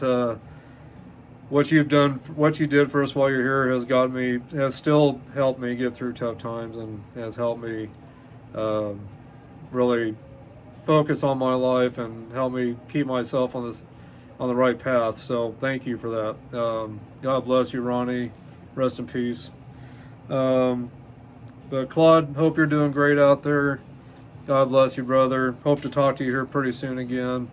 what you did for us while you're here has still helped me get through tough times, and has helped me really focus on my life and help me keep myself on the right path. So thank you for that. God bless you, Ronnie. Rest in peace. But Claude, hope you're doing great out there. God bless you, brother. Hope to talk to you here pretty soon again,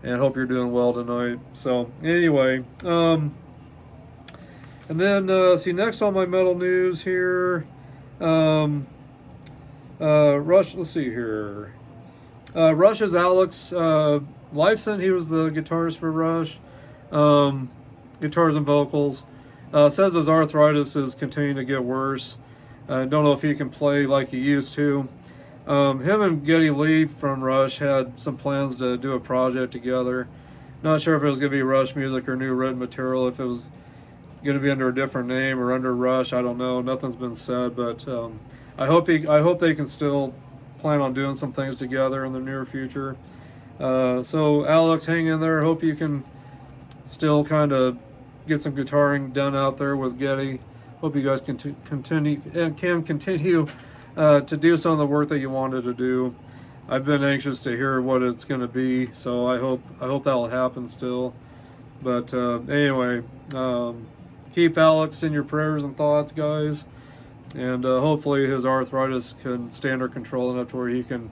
and hope you're doing well tonight. So anyway, and then see, next on my metal news here, Rush. Let's see here. Rush's Alex Lifeson. He was the guitarist for Rush, guitars and vocals. Says his arthritis is continuing to get worse. Don't know if he can play like he used to. Him and Geddy Lee from Rush had some plans to do a project together. Not sure if it was going to be Rush music or new written material, if it was going to be under a different name or under Rush. I don't know. Nothing's been said, but I hope they can still plan on doing some things together in the near future. So Alex, hang in there. Hope you can still kind of get some guitaring done out there with Geddy. Hope you guys can continue to do some of the work that you wanted to do. I've been anxious to hear what it's going to be, so I hope that will happen still. But anyway, keep Alex in your prayers and thoughts, guys, and hopefully his arthritis can stay under control enough to where he can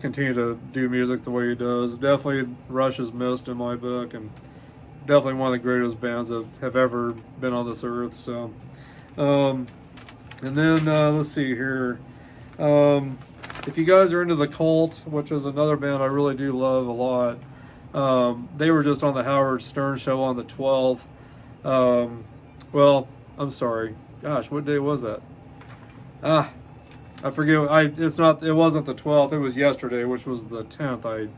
continue to do music the way he does. Definitely Rush is missed in my book, and definitely one of the greatest bands that have ever been on this earth. So, and then let's see here. If you guys are into The Cult, which is another band I really do love a lot, they were just on the Howard Stern show on the 12th. Well, I'm sorry. Gosh, what day was that? I forget. It wasn't the 12th. It was yesterday, which was the 10th.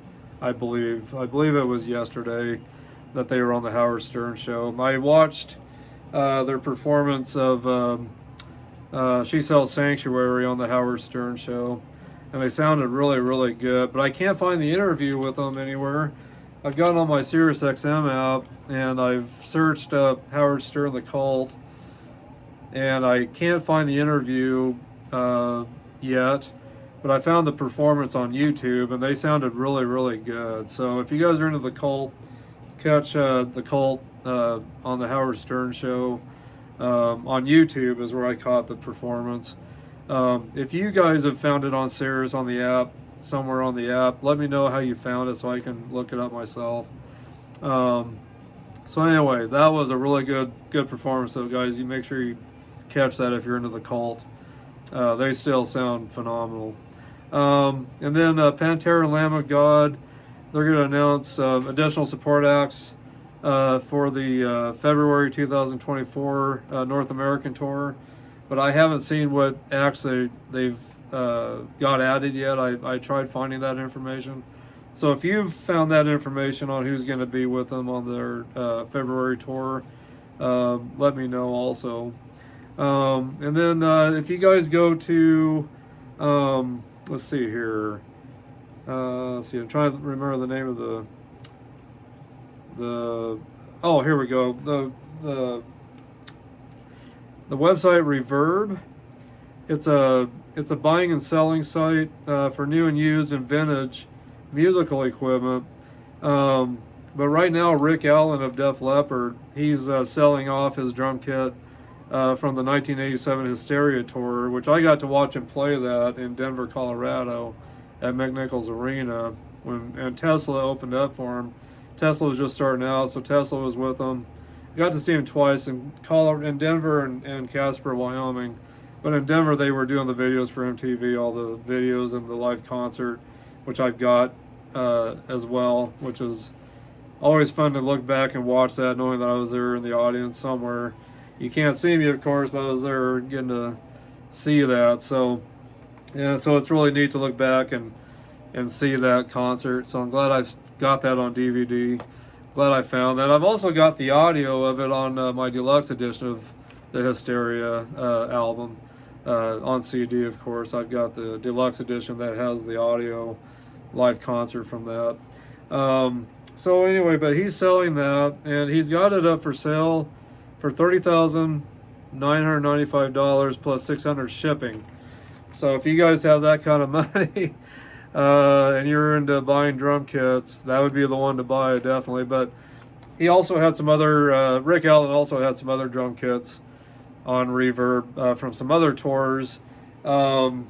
I believe it was yesterday that they were on the Howard Stern show. I watched their performance of She Sells Sanctuary on the Howard Stern show, and they sounded really, really good. But I can't find the interview with them anywhere. I've gone on my Sirius XM app and I've searched up Howard Stern The Cult, and I can't find the interview yet, but I found the performance on YouTube, and they sounded really, really good. So if you guys are into The Cult, catch The Cult on the Howard Stern show on YouTube is where I caught the performance. If you guys have found it on Sirius on the app, somewhere on the app, let me know how you found it so I can look it up myself. So anyway, that was a really good performance though, guys. You make sure you catch that if you're into The Cult. They still sound phenomenal. And then Pantera and Lamb of God, they're going to announce additional support acts for the February 2024 North American tour, but I haven't seen what acts they've got added yet. I tried finding that information. So if you've found that information on who's going to be with them on their February tour, let me know also. And then if you guys go to, let's see here. Let's see, I'm trying to remember the name of oh, here we go. The website Reverb. It's a buying and selling site for new and used and vintage musical equipment. But right now, Rick Allen of Def Leppard, he's selling off his drum kit from the 1987 Hysteria tour, which I got to watch him play that in Denver, Colorado at McNichols Arena and Tesla opened up for him. Tesla was just starting out, so Tesla was with him. Got to see him twice in Denver and Casper, Wyoming. But in Denver, they were doing the videos for MTV, all the videos and the live concert, which I've got as well, which is always fun to look back and watch that, knowing that I was there in the audience somewhere. You can't see me, of course, but I was there getting to see that. So, yeah, so it's really neat to look back and see that concert. So I'm glad I've got that on DVD. Glad I found that. I've also got the audio of it on my deluxe edition of the Hysteria album on CD, of course. I've got the deluxe edition that has the audio live concert from that. So anyway, but he's selling that, and he's got it up for sale for $30,995 plus $600 shipping. So if you guys have that kind of money and you're into buying drum kits, that would be the one to buy, definitely. But he also had some other, Rick Allen also had some other drum kits on Reverb from some other tours. The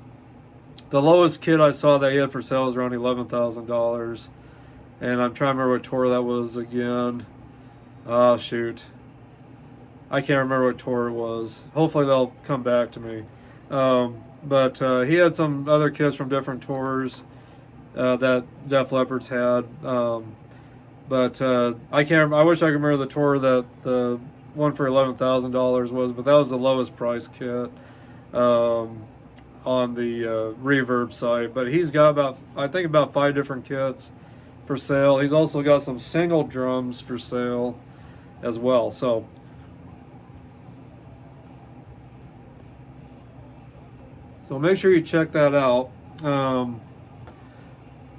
lowest kit I saw that he had for sale was around $11,000. And I'm trying to remember what tour that was again. Oh, shoot. I can't remember what tour it was. Hopefully they'll come back to me. But he had some other kits from different tours that Def Leppard's had. But I can't. I wish I could remember the tour that the one for $11,000 was, but that was the lowest price kit on the Reverb site. But he's got I think about 5 different kits for sale. He's also got some single drums for sale as well. So make sure you check that out. I'm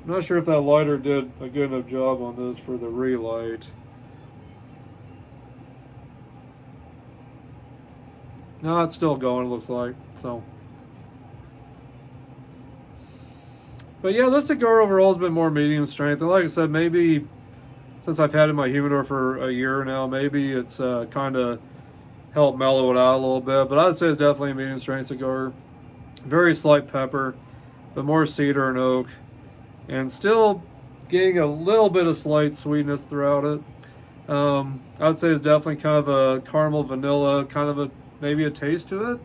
not sure if that lighter did a good enough job on this for the relight. No, it's still going, it looks like. So, but yeah, this cigar overall has been more medium strength. And like I said, maybe since I've had it in my humidor for a year now, maybe it's kind of helped mellow it out a little bit. But I'd say it's definitely a medium strength cigar. Very slight pepper, but more cedar and oak. and still getting a little bit of slight sweetness throughout it. I'd say it's definitely kind of a caramel vanilla, kind of a maybe a taste to it.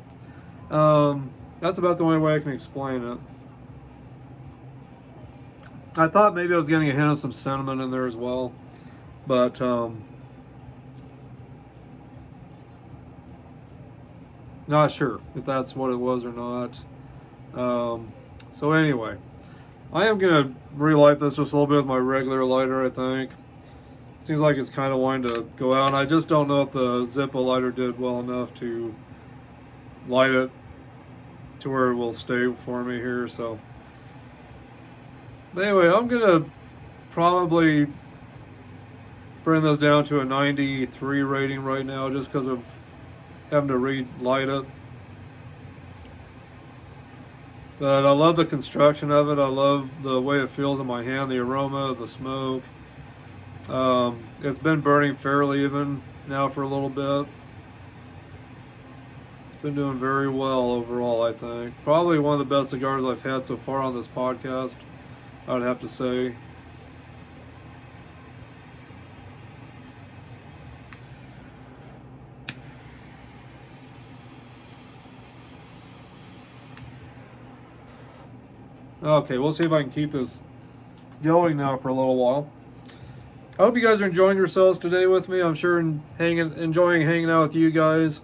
That's about the only way I can explain it. I thought maybe I was getting a hint of some cinnamon in there as well, but not sure if that's what it was or not. So anyway, I am going to relight this just a little bit with my regular lighter, I think. Seems like it's kind of wanting to go out. I just don't know if the Zippo lighter did well enough to light it to where it will stay for me here. So, but anyway, I'm going to probably bring this down to a 93 rating right now just because of having to relight it. But I love the construction of it. I love the way it feels in my hand, the aroma, the smoke. It's been burning fairly even now for a little bit. It's been doing very well overall, I think. Probably one of the best cigars I've had so far on this podcast, I would have to say. Okay, we'll see if I can keep this going now for a little while. I hope you guys are enjoying yourselves today with me. I'm sure enjoying hanging out with you guys.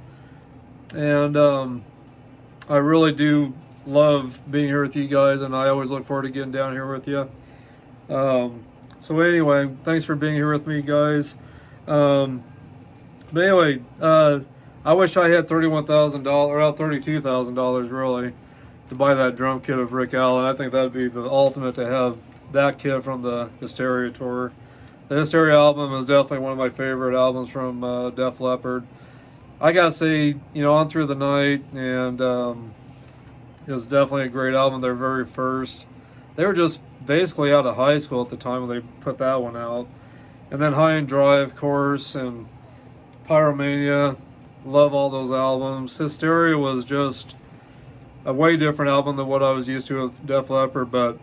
And I really do love being here with you guys, and I always look forward to getting down here with you. So anyway, thanks for being here with me, guys. But anyway, I wish I had $31,000, or $32,000 really, to buy that drum kit of Rick Allen. I think that'd be the ultimate to have that kit from the Hysteria tour. The Hysteria album is definitely one of my favorite albums from Def Leppard. I gotta say, you know, On Through the Night, and it was definitely a great album. Their very first. They were just basically out of high school at the time when they put that one out. And then High and Dry, of course, and Pyromania. Love all those albums. Hysteria was just a way different album than what I was used to with Def Leppard, but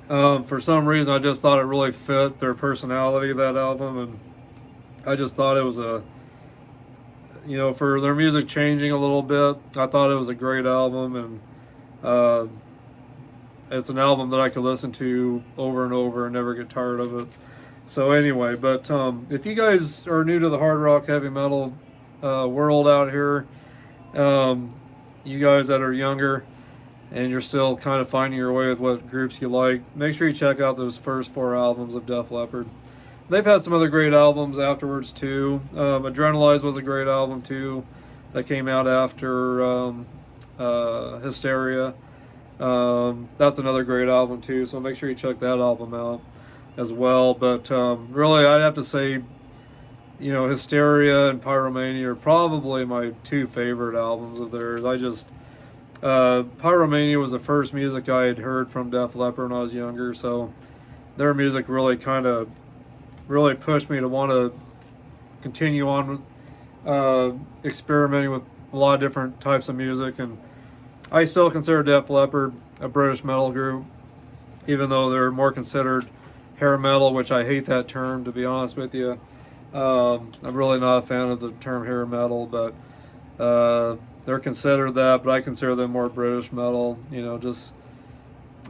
for some reason I just thought it really fit their personality, that album, and I just thought it was a, you know, for their music changing a little bit, I thought it was a great album, and it's an album that I could listen to over and over and never get tired of it. So anyway, but if you guys are new to the hard rock heavy metal world out here, you guys that are younger and you're still kind of finding your way with what groups you like, make sure you check out those first 4 albums of Def Leppard. They've had some other great albums afterwards too. Adrenalize was a great album too that came out after Hysteria. That's another great album too, so make sure you check that album out as well. But really, I'd have to say, you know, Hysteria and Pyromania are probably my 2 favorite albums of theirs. I just Pyromania was the first music I had heard from Def Leppard when I was younger, so their music really kind of really pushed me to want to continue on with experimenting with a lot of different types of music. And I still consider Def Leppard a British metal group, even though they're more considered hair metal, which I hate that term, to be honest with you. I'm really not a fan of the term hair metal, but they're considered that, but I consider them more British metal, you know, just,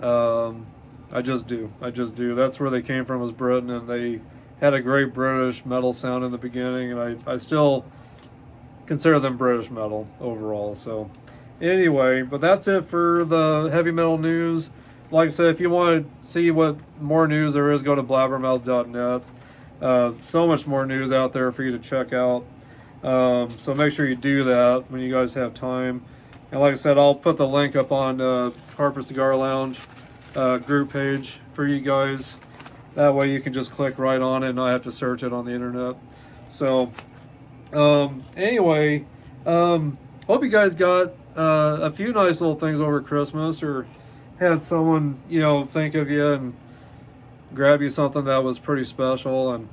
I just do. That's where they came from, was Britain, and they had a great British metal sound in the beginning, and I still consider them British metal overall. So anyway, but that's it for the heavy metal news. Like I said, if you want to see what more news there is, go to blabbermouth.net. So much more news out there for you to check out. So make sure you do that when you guys have time. And like I said, I'll put the link up on Harper Cigar Lounge group page for you guys. That way you can just click right on it and not have to search it on the internet. So anyway, hope you guys got a few nice little things over Christmas, or had someone, you know, think of you and grab you something that was pretty special. And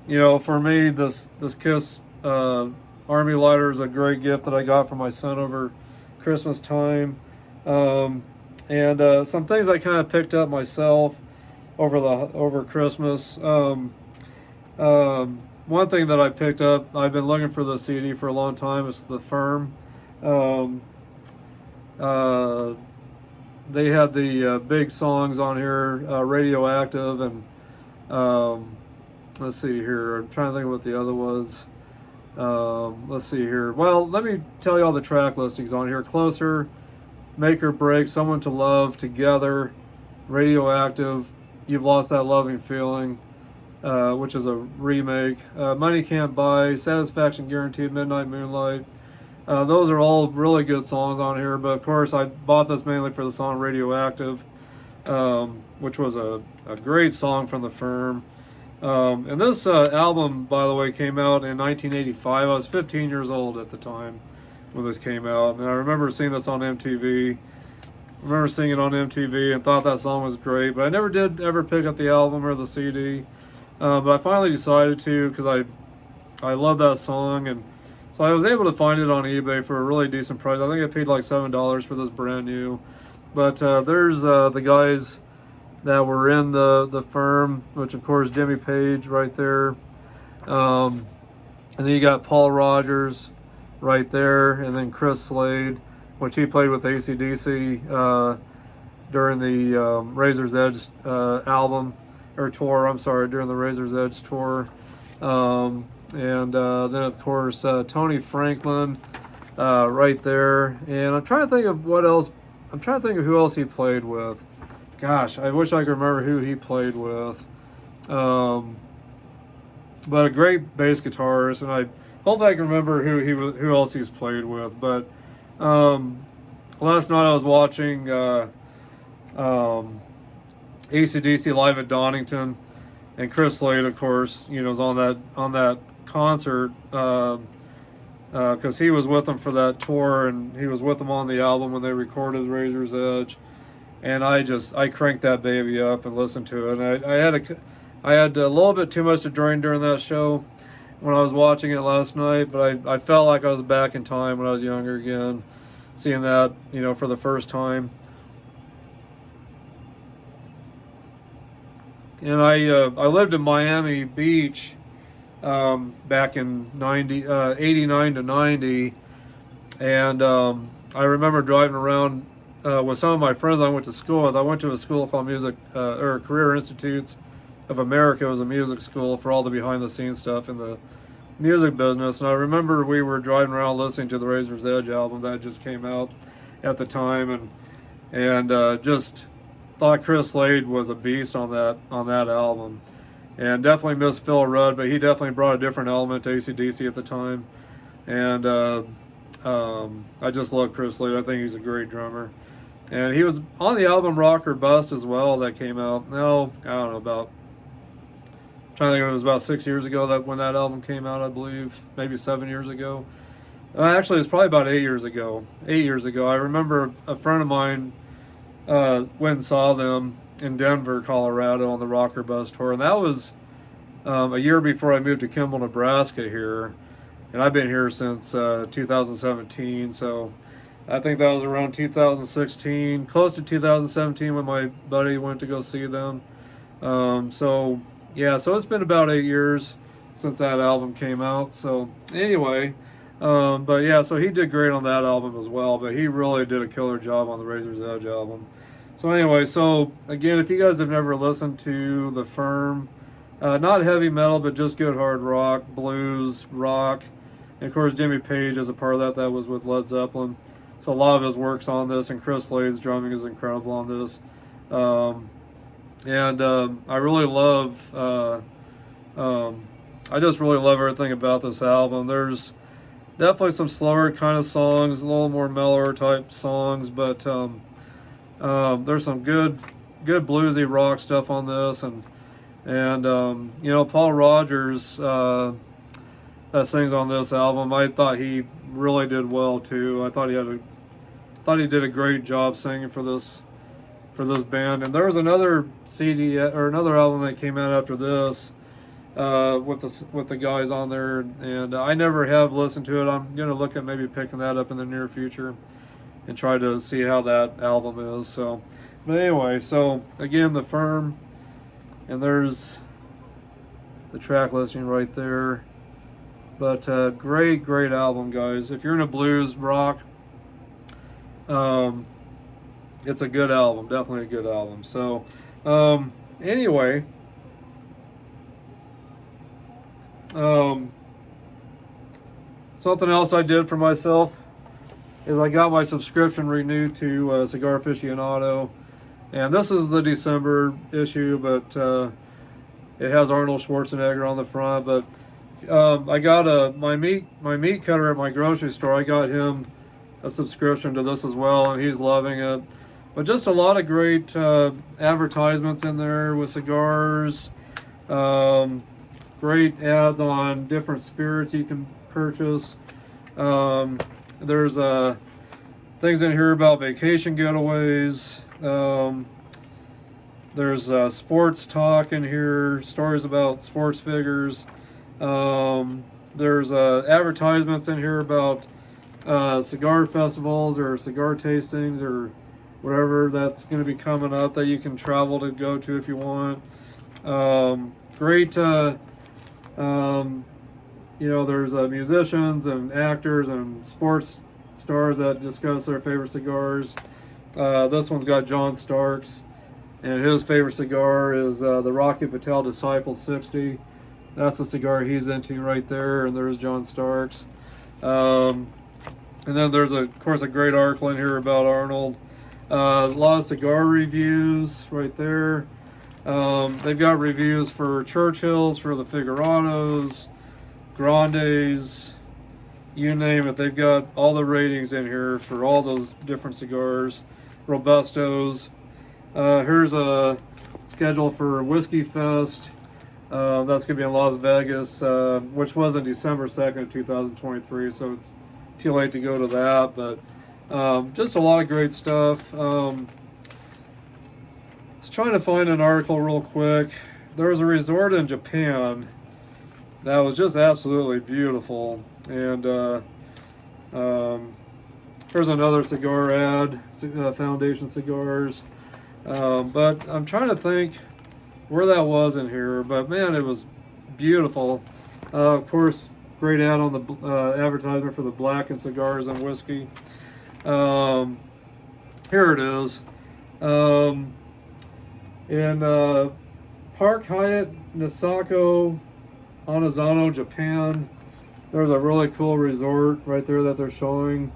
you know, for me, this Kiss Army lighter is a great gift that I got from my son over Christmas time. And some things I kind of picked up myself over Christmas. One thing that I picked up, I've been looking for the CD for a long time. It's the Firm. Um, uh, they had the big songs on here, Radioactive, and let's see here. I'm trying to think of what the other was. Let's see here. Well, let me tell you all the track listings on here. Closer, Make or Break, Someone to Love, Together, Radioactive, You've Lost That Loving Feeling, which is a remake. Money Can't Buy, Satisfaction Guaranteed, Midnight Moonlight. Those are all really good songs on here, but of course I bought this mainly for the song Radioactive, which was a great song from the Firm. And this album, by the way, came out in 1985. I was 15 years old at the time when this came out, and I remember seeing this on MTV. I remember seeing it on MTV and thought that song was great, but I never did ever pick up the album or the CD. But I finally decided to, because I love that song, and so I was able to find it on eBay for a really decent price. I think I paid like $7 for this brand new. But there's the guys that were in the Firm, which of course Jimmy Page right there, and then you got Paul Rogers right there, and then Chris Slade, which he played with AC/DC during the Razor's Edge album or tour. I'm sorry, during the Razor's Edge tour, and then of course Tony Franklin right there, and I'm trying to think of what else. I'm trying to think of who else he played with. Gosh, I wish I could remember who he played with. But a great bass guitarist, and I hope I can remember who else he's played with. But last night I was watching AC/DC live at Donington, and Chris Slade, of course, was on that concert because he was with them for that tour, and he was with them on the album when they recorded Razor's Edge. And I cranked that baby up and listened to it. And I had a little bit too much to drink during that show when I was watching it last night, but I felt like I was back in time when I was younger again, seeing that, for the first time. And I lived in Miami Beach back in 89 to 90, and I remember driving around with some of my friends I went to school with. I went to a school called Career Institutes of America. It was a music school for all the behind-the-scenes stuff in the music business. And I remember we were driving around listening to the Razor's Edge album that just came out at the time, and just thought Chris Slade was a beast on that album. And definitely missed Phil Rudd, but he definitely brought a different element to AC/DC at the time. And I just love Chris Slade. I think he's a great drummer. And he was on the album Rock or Bust as well that came out. No, I don't know, I'm trying to think, it was about 6 years ago when that album came out, I believe. Maybe 7 years ago. Actually, it's probably about 8 years ago. 8 years ago. I remember a friend of mine went and saw them in Denver, Colorado on the Rock or Bust tour. And that was a year before I moved to Kimball, Nebraska here. And I've been here since 2017, so I think that was around 2016, close to 2017 when my buddy went to go see them. So it's been about 8 years since that album came out. So anyway, so he did great on that album as well, but he really did a killer job on the Razor's Edge album. So anyway, so again, if you guys have never listened to The Firm, not heavy metal, but just good hard rock, blues, rock. And of course, Jimmy Page is a part of that was with Led Zeppelin. So a lot of his work's on this, and Chris Slade's drumming is incredible on this. I really love, I just really love everything about this album. There's definitely some slower kind of songs, a little more mellower type songs, but there's some good bluesy rock stuff on this, and Paul Rogers that sings on this album, I thought he really did well too. I thought he did a great job singing for this band. And there was another CD or another album that came out after this with the guys on there, and I never have listened to it. I'm gonna look at maybe picking that up in the near future. and try to see how that album is. So, but anyway, so again, the Firm, and there's the track listing right there. But great album, guys. If you're into blues rock, it's a good album, definitely a good album. So anyway, something else I did for myself is I got my subscription renewed to Cigar Aficionado, and this is the December issue, but it has Arnold Schwarzenegger on the front. But I got my meat cutter at my grocery store. I got him a subscription to this as well, and he's loving it. But just a lot of great advertisements in there with cigars. Great ads on different spirits you can purchase. There's things in here about vacation getaways. There's sports talk in here, stories about sports figures. There's advertisements in here about cigar festivals or cigar tastings or whatever that's going to be coming up that you can travel to go to if you want. Great, there's musicians and actors and sports stars that discuss their favorite cigars. This one's got John Starks, and his favorite cigar is the Rocky Patel Disciple 60. That's the cigar he's into right there, and there's John Starks. And then there's, of course, a great article in here about Arnold. A lot of cigar reviews right there. They've got reviews for Churchills, for the Figurados, Grandes, you name it. They've got all the ratings in here for all those different cigars. Robustos. Here's a schedule for Whiskey Fest. That's going to be in Las Vegas, which was on December 2nd, 2023, so it's too late to go to that, but just a lot of great stuff. I was trying to find an article real quick. There was a resort in Japan that was just absolutely beautiful, and here's another cigar ad, Foundation Cigars, but I'm trying to think where that was in here, but man, it was beautiful. Of course, great ad on the advertisement for the Blackened Cigars and Whiskey. Here it is. In Park Hyatt Nisako, Onozano, Japan, there's a really cool resort right there that they're showing,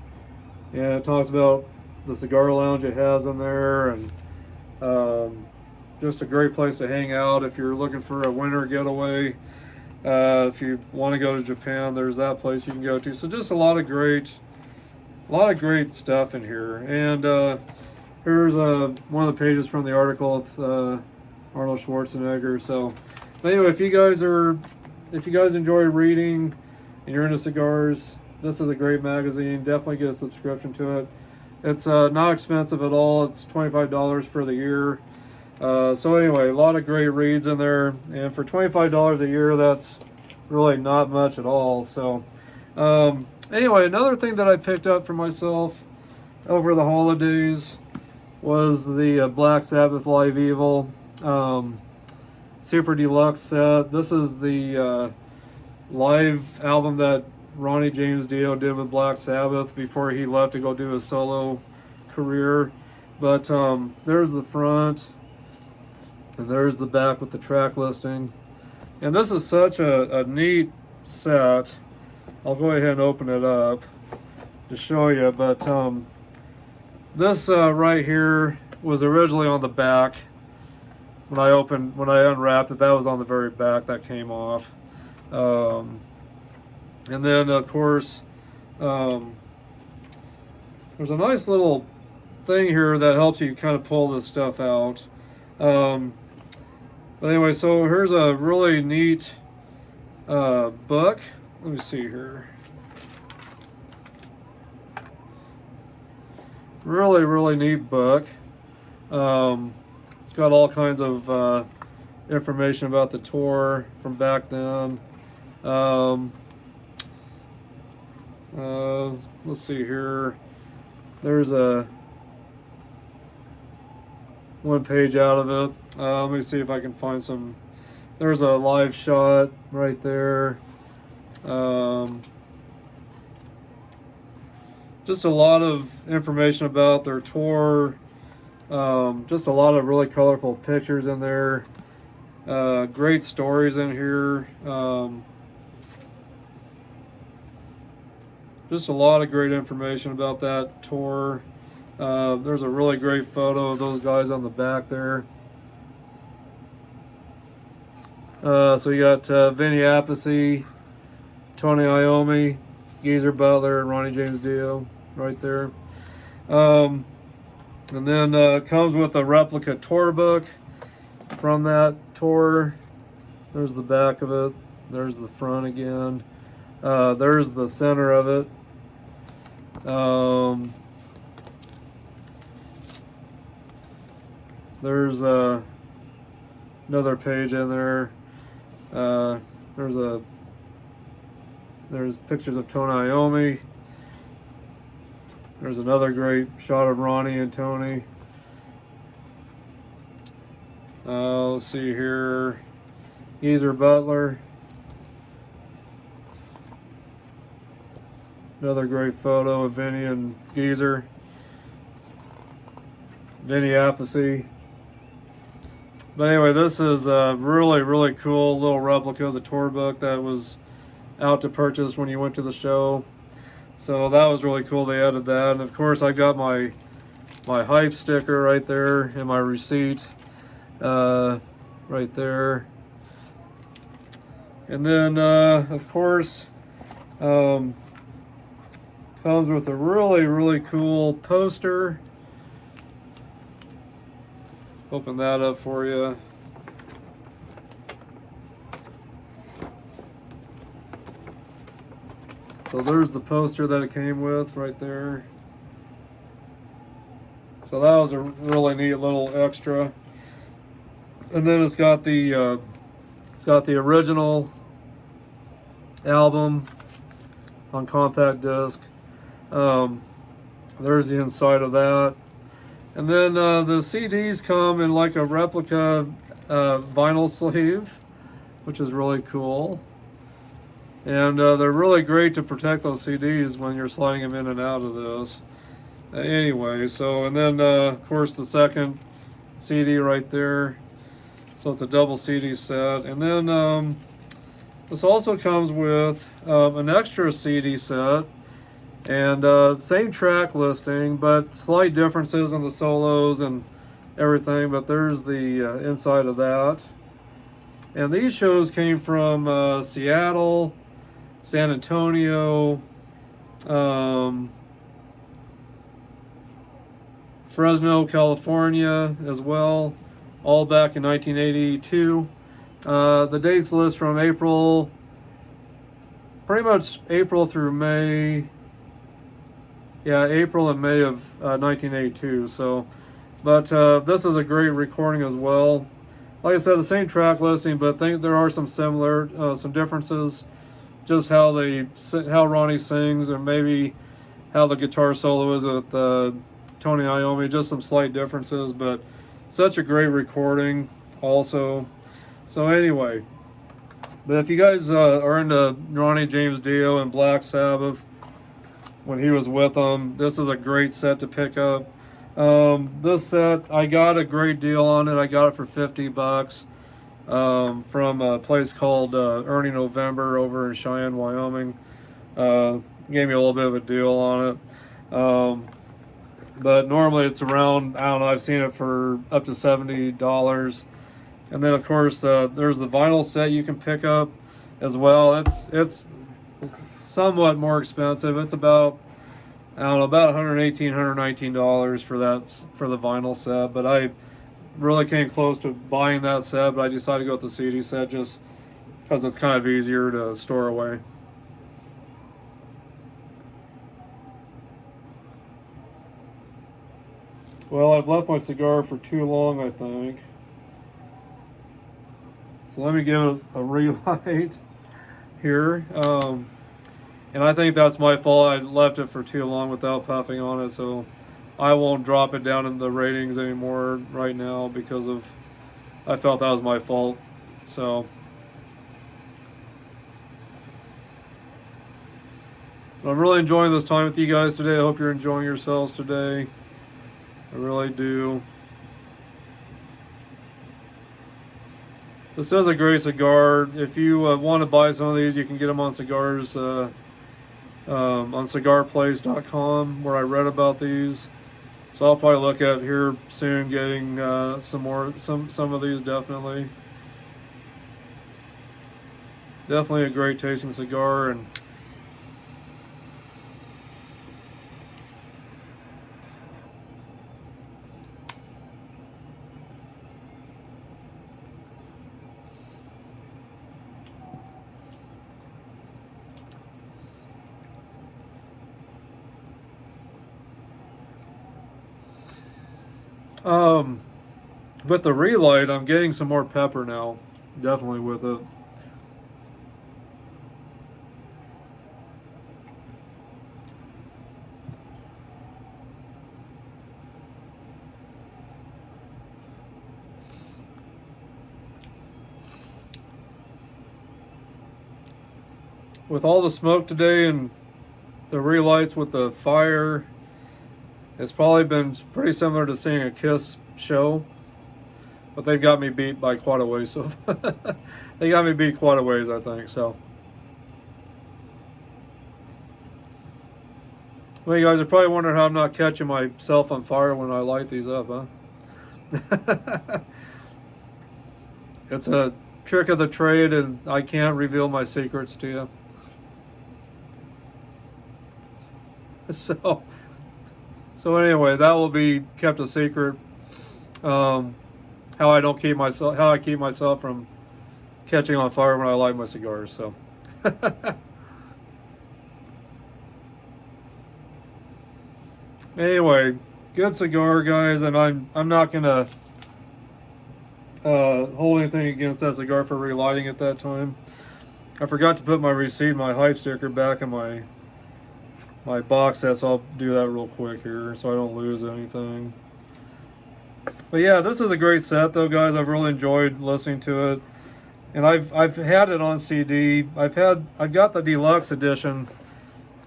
and it talks about the cigar lounge it has in there, and just a great place to hang out if you're looking for a winter getaway. If you want to go to Japan, there's that place you can go to. So just a lot of great stuff in here. And here's one of the pages from the article with Arnold Schwarzenegger. So anyway, if you guys enjoy reading and you're into cigars, this is a great magazine. Definitely get a subscription to it. It's not expensive at all. It's $25 for the year. So anyway, a lot of great reads in there, and for $25 a year, that's really not much at all. So anyway, another thing that I picked up for myself over the holidays was the Black Sabbath Live Evil Super Deluxe set. This is the live album that Ronnie James Dio did with Black Sabbath before he left to go do his solo career. But there's the front, and there's the back with the track listing. And this is such a neat set. I'll go ahead and open it up to show you. But this right here was originally on the back. When I unwrapped it, that was on the very back. That came off. And then, of course, there's a nice little thing here that helps you kind of pull this stuff out. But anyway, so here's a really neat book. Let me see here. Really neat book. It's got all kinds of information about the tour from back then. Let's see here. there's a one page out of it. Let me see if I can find some. There's a live shot right there. Just a lot of information about their tour. Just a lot of really colorful pictures in there. Great stories in here. Just a lot of great information about that tour. There's a really great photo of those guys on the back there. So you got Vinny Appice, Tony Iommi, Geezer Butler, Ronnie James Dio right there. And then comes with a replica tour book from that tour. There's the back of it. There's the front again. There's the center of it. There's another page in there. There's pictures of Tony Iommi. There's another great shot of Ronnie and Tony. Let's see here. Geezer Butler. Another great photo of Vinny and Geezer. Vinny Appice. But anyway, this is a really, really cool little replica of the tour book that was out to purchase when you went to the show. So that was really cool. They added that. And of course, I got my hype sticker right there and my receipt right there. And then, of course, comes with a really, really cool poster. Open that up for you. So there's the poster that it came with right there. So that was a really neat little extra. And then it's got the original album on compact disc. There's the inside of that. And then the CDs come in like a replica vinyl sleeve, which is really cool. And they're really great to protect those CDs when you're sliding them in and out of this. Anyway, so, and then of course the second CD right there. So it's a double CD set. And then this also comes with an extra CD set. And same track listing, but slight differences in the solos and everything. But there's the inside of that. And these shows came from Seattle, San Antonio, Fresno, California as well, all back in 1982. The dates list from April, pretty much April through May. Yeah, April and May of 1982. So, but this is a great recording as well. Like I said, the same track listing, but I think there are some some differences. Just how Ronnie sings, and maybe how the guitar solo is with Tony Iommi. Just some slight differences, but such a great recording also. So anyway, but if you guys are into Ronnie James Dio and Black Sabbath, when he was with them, this is a great set to pick up. This set, I got a great deal on it. I got it for $50 from a place called Ernie November over in Cheyenne, Wyoming. Gave me a little bit of a deal on it. But normally it's around, I don't know, I've seen it for up to $70. And then of course there's the vinyl set you can pick up as well. It's somewhat more expensive. It's about, I don't know, about $118, $119 for the vinyl set. But I really came close to buying that set, but I decided to go with the CD set just because it's kind of easier to store away. Well, I've left my cigar for too long, I think. So let me give it a relight here. And I think that's my fault. I left it for too long without puffing on it, so I won't drop it down in the ratings anymore right now because of, I felt that was my fault. So I'm really enjoying this time with you guys today. I hope you're enjoying yourselves today. I really do. This is a great cigar. If you want to buy some of these, you can get them on cigars, on cigarplace.com, where I read about these. So I'll probably look at here soon getting some of these. Definitely a great tasting cigar. And with the relight, I'm getting some more pepper now. Definitely with it. With all the smoke today and the relights with the fire, it's probably been pretty similar to seeing a Kiss show, but they've got me beat by quite a ways. So they got me beat quite a ways, I think. So, well, you guys are probably wondering how I'm not catching myself on fire when I light these up, huh? It's a trick of the trade, and I can't reveal my secrets to you. So anyway, that will be kept a secret. How I keep myself from catching on fire when I light my cigars. So anyway, good cigar, guys, and I'm not gonna hold anything against that cigar for relighting at that time. I forgot to put my receipt, my hype sticker back in my box set, so I'll do that real quick here so I don't lose anything. But yeah, this is a great set though, guys. I've really enjoyed listening to it, and I've had it on CD. I've got the deluxe edition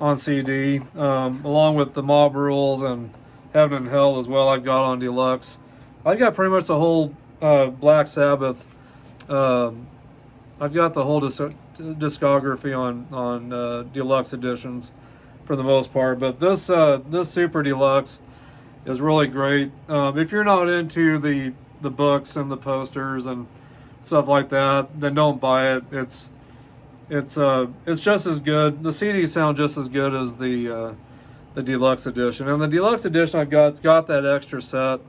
on CD, along with the Mob Rules and Heaven and Hell as well. I've got on deluxe. I've got pretty much the whole Black Sabbath. I've got the whole discography on deluxe editions for the most part, but this Super Deluxe is really great. If you're not into the books and the posters and stuff like that, then don't buy it. It's just as good. The CDs sound just as good as the deluxe edition. And the deluxe edition it's got that extra set,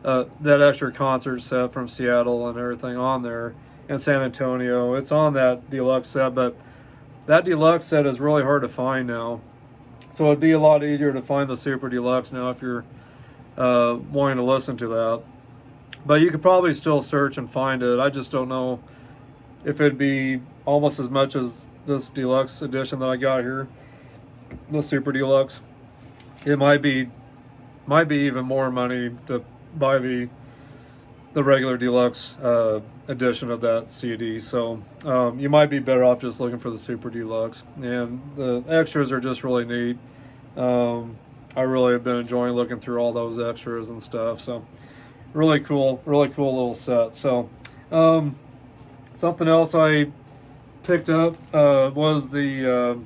that extra concert set from Seattle and everything on there, and San Antonio. It's on that deluxe set, but that deluxe set is really hard to find now. So it'd be a lot easier to find the Super Deluxe now if you're wanting to listen to that. But you could probably still search and find it. I just don't know if it'd be almost as much as this deluxe edition that I got here, the Super Deluxe. It might be even more money to buy the regular deluxe edition of that CD. So you might be better off just looking for the Super Deluxe. And the extras are just really neat. I really have been enjoying looking through all those extras and stuff. So really cool little set. So something else I picked up was the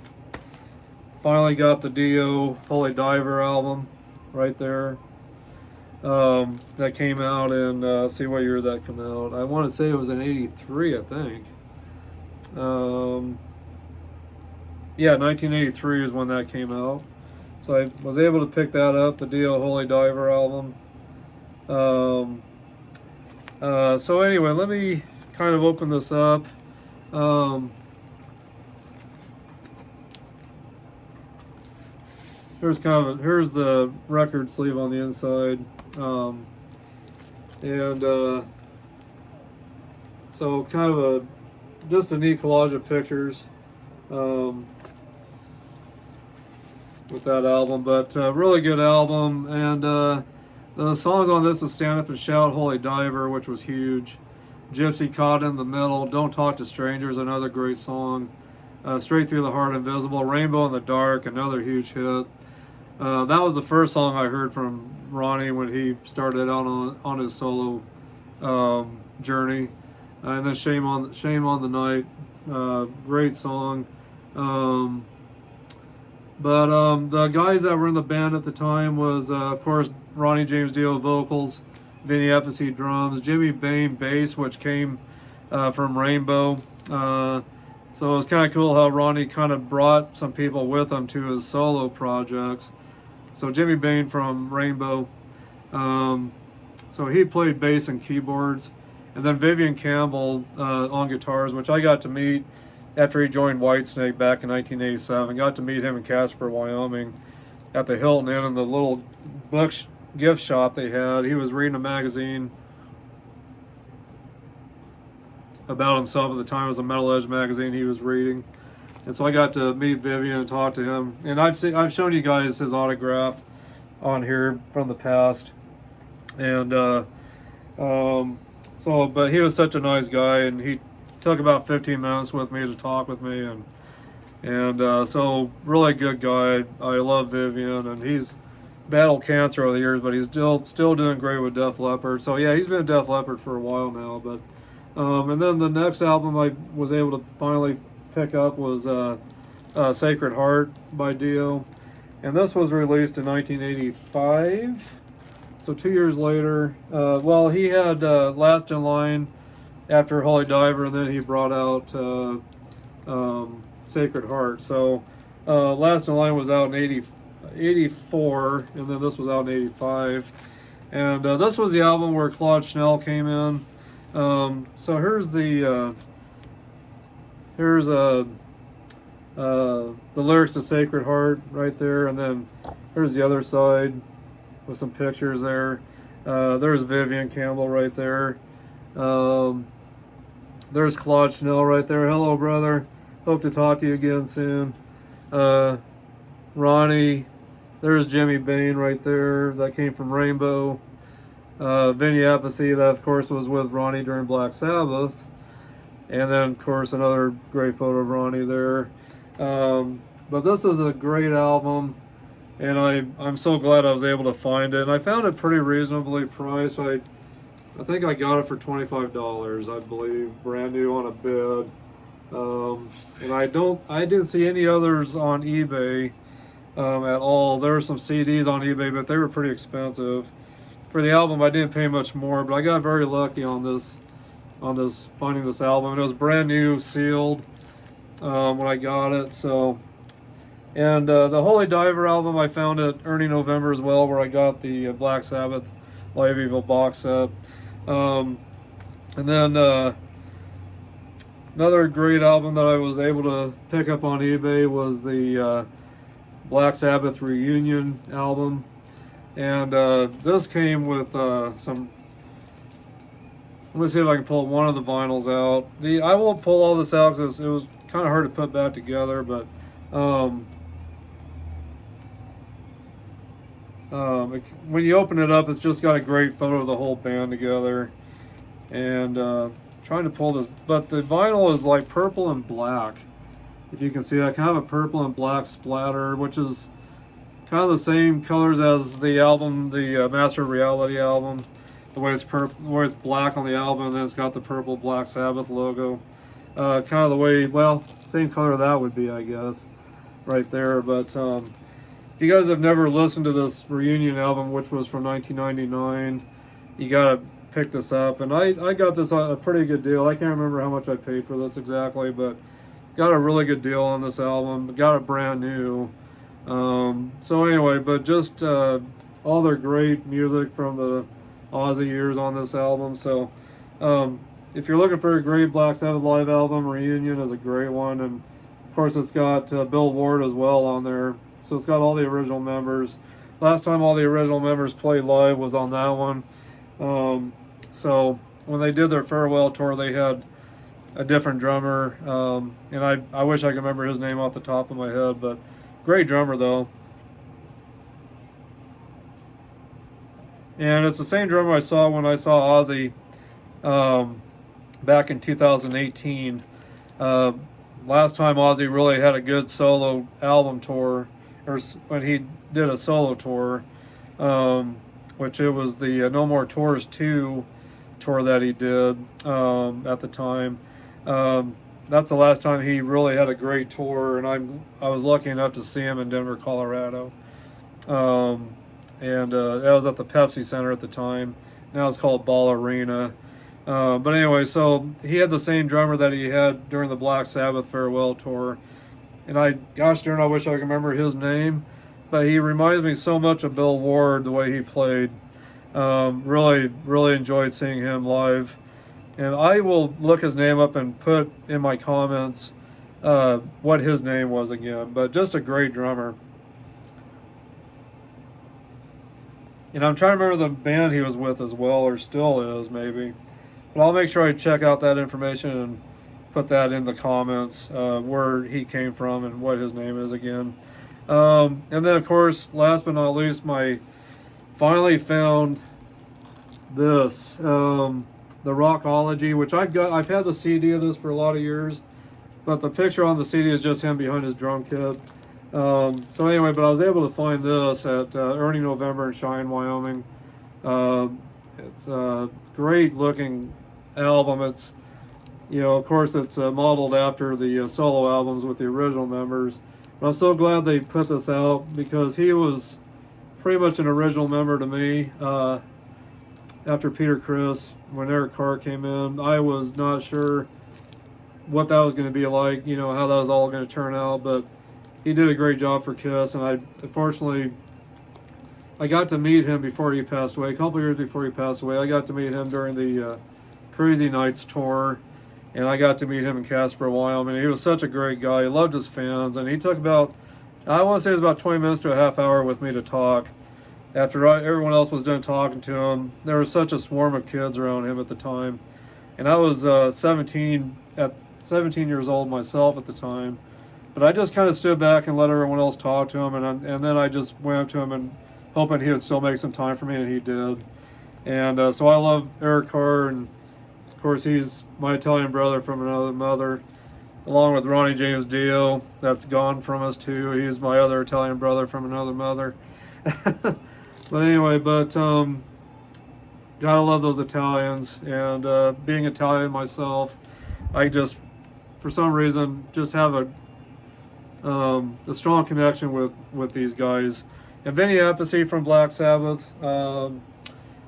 finally got the Dio Holy Diver album right there. That came out in, see what year that came out. I want to say it was in 83, I think. Yeah, 1983 is when that came out. So I was able to pick that up, the Dio Holy Diver album. So anyway, let me kind of open this up. Here's the record sleeve on the inside. So kind of just a neat collage of pictures. with that album. But really good album, and the songs on this is Stand Up and Shout, Holy Diver, which was huge. Gypsy Caught in the Middle, Don't Talk to Strangers, another great song. Straight Through the Heart, Invisible, Rainbow in the Dark, another huge hit. That was the first song I heard from Ronnie when he started out on his solo journey. And then Shame on the Night, great song. The guys that were in the band at the time was, of course, Ronnie James Dio vocals, Vinny Appice drums, Jimmy Bain bass, which came from Rainbow. So it was kind of cool how Ronnie kind of brought some people with him to his solo projects. So Jimmy Bain from Rainbow, so he played bass and keyboards, and then Vivian Campbell on guitars, which I got to meet after he joined Whitesnake back in 1987. Got to meet him in Casper, Wyoming, at the Hilton Inn in the little gift shop they had. He was reading a magazine about himself at the time. It was a Metal Edge magazine he was reading, and so I got to meet Vivian and talk to him. And I've shown you guys his autograph on here from the past, and but he was such a nice guy, and he took about 15 minutes with me to talk with me, and so really good guy. I love Vivian, and he's battled cancer over the years, but he's still doing great with Def Leppard. So yeah, he's been Def Leppard for a while now. But and then the next album I was able to finally pick up was Sacred Heart by Dio, and this was released in 1985. So 2 years later, well, he had Last in Line after Holy Diver, and then he brought out Sacred Heart. So Last in Line was out in 84, and then this was out in 85. And this was the album where Claude Schnell came in. So here's the lyrics to Sacred Heart right there, and then here's the other side with some pictures there. There's Vivian Campbell right there. There's Claude Schnell right there. Hello, brother. Hope to talk to you again soon. Ronnie. There's Jimmy Bain right there. That came from Rainbow. Vinny Appice, that of course was with Ronnie during Black Sabbath. And then, of course, another great photo of Ronnie there. But this is a great album, and I'm so glad I was able to find it. And I found it pretty reasonably priced. I think I got it for $25, I believe, brand new on a bid. And I didn't see any others on eBay at all. There were some CDs on eBay, but they were pretty expensive. For the album, I didn't pay much more, but I got very lucky on this finding this album. It was brand new, sealed when I got it. So, and the Holy Diver album I found at Early November as well, where I got the Black Sabbath Live Evil box set. And then another great album that I was able to pick up on eBay was the Black Sabbath Reunion album. And this came with some. Let me see if I can pull one of the vinyls out. I won't pull all this out because it was kind of hard to put back together. But when you open it up, it's just got a great photo of the whole band together. And trying to pull this, but the vinyl is like purple and black. If you can see that, kind of a purple and black splatter, which is kind of the same colors as the album, the Master of Reality album. The way it's where it's black on the album, and then it's got the purple Black Sabbath logo. Kind of the way, well, same color that would be, I guess, right there. But if you guys have never listened to this Reunion album, which was from 1999, you gotta pick this up. And I got this on a pretty good deal. I can't remember how much I paid for this exactly, but got a really good deal on this album. Got it brand new. So anyway, but just all their great music from the Aussie years on this album. So if you're looking for a great Black Sabbath live album, Reunion is a great one. And of course it's got Bill Ward as well on there, so it's got all the original members. Last time all the original members played live was on that one. So when they did their farewell tour, they had a different drummer, and I wish I could remember his name off the top of my head, but great drummer though. And it's the same drummer I saw when I saw Ozzy back in 2018. Last time Ozzy really had a good solo album tour, or when he did a solo tour, which it was the No More Tours 2 tour that he did at the time. That's the last time he really had a great tour, and I was lucky enough to see him in Denver, Colorado. And that was at the Pepsi Center at the time. Now it's called Ball Arena. But anyway, so he had the same drummer that he had during the Black Sabbath farewell tour. And gosh darn, I wish I could remember his name, but he reminds me so much of Bill Ward, the way he played. Really enjoyed seeing him live. And I will look his name up and put in my comments what his name was again. But just a great drummer. And I'm trying to remember the band he was with as well, or still is maybe. But I'll make sure I check out that information and put that in the comments, where he came from and what his name is again. And then, of course, last but not least, finally found this, the Rockology, which I've had the CD of this for a lot of years, but the picture on the CD is just him behind his drum kit. So anyway, but I was able to find this at Ernie November in Cheyenne, Wyoming. It's a great looking album. It's, of course, it's modeled after the solo albums with the original members. But I'm so glad they put this out, because he was pretty much an original member to me. After Peter Criss, when Eric Carr came in, I was not sure what that was going to be like, how that was all going to turn out, but he did a great job for Kiss, and unfortunately, I got to meet him before he passed away. A couple years before he passed away, I got to meet him during the Crazy Nights tour, and I got to meet him in Casper, Wyoming. He was such a great guy. He loved his fans, and he took I want to say it was about 20 minutes to a half hour with me to talk. After everyone else was done talking to him, there was such a swarm of kids around him at the time, and I was 17 years old myself at the time. But I just kind of stood back and let everyone else talk to him, and then I just went up to him and hoping he would still make some time for me, and he did. And so I love Eric Carr, and of course he's my Italian brother from another mother, along with Ronnie James Dio, that's gone from us too. He's my other Italian brother from another mother. But anyway, gotta love those Italians, and being Italian myself, I just, for some reason, just have a strong connection with these guys. And Vinny Appice from Black Sabbath,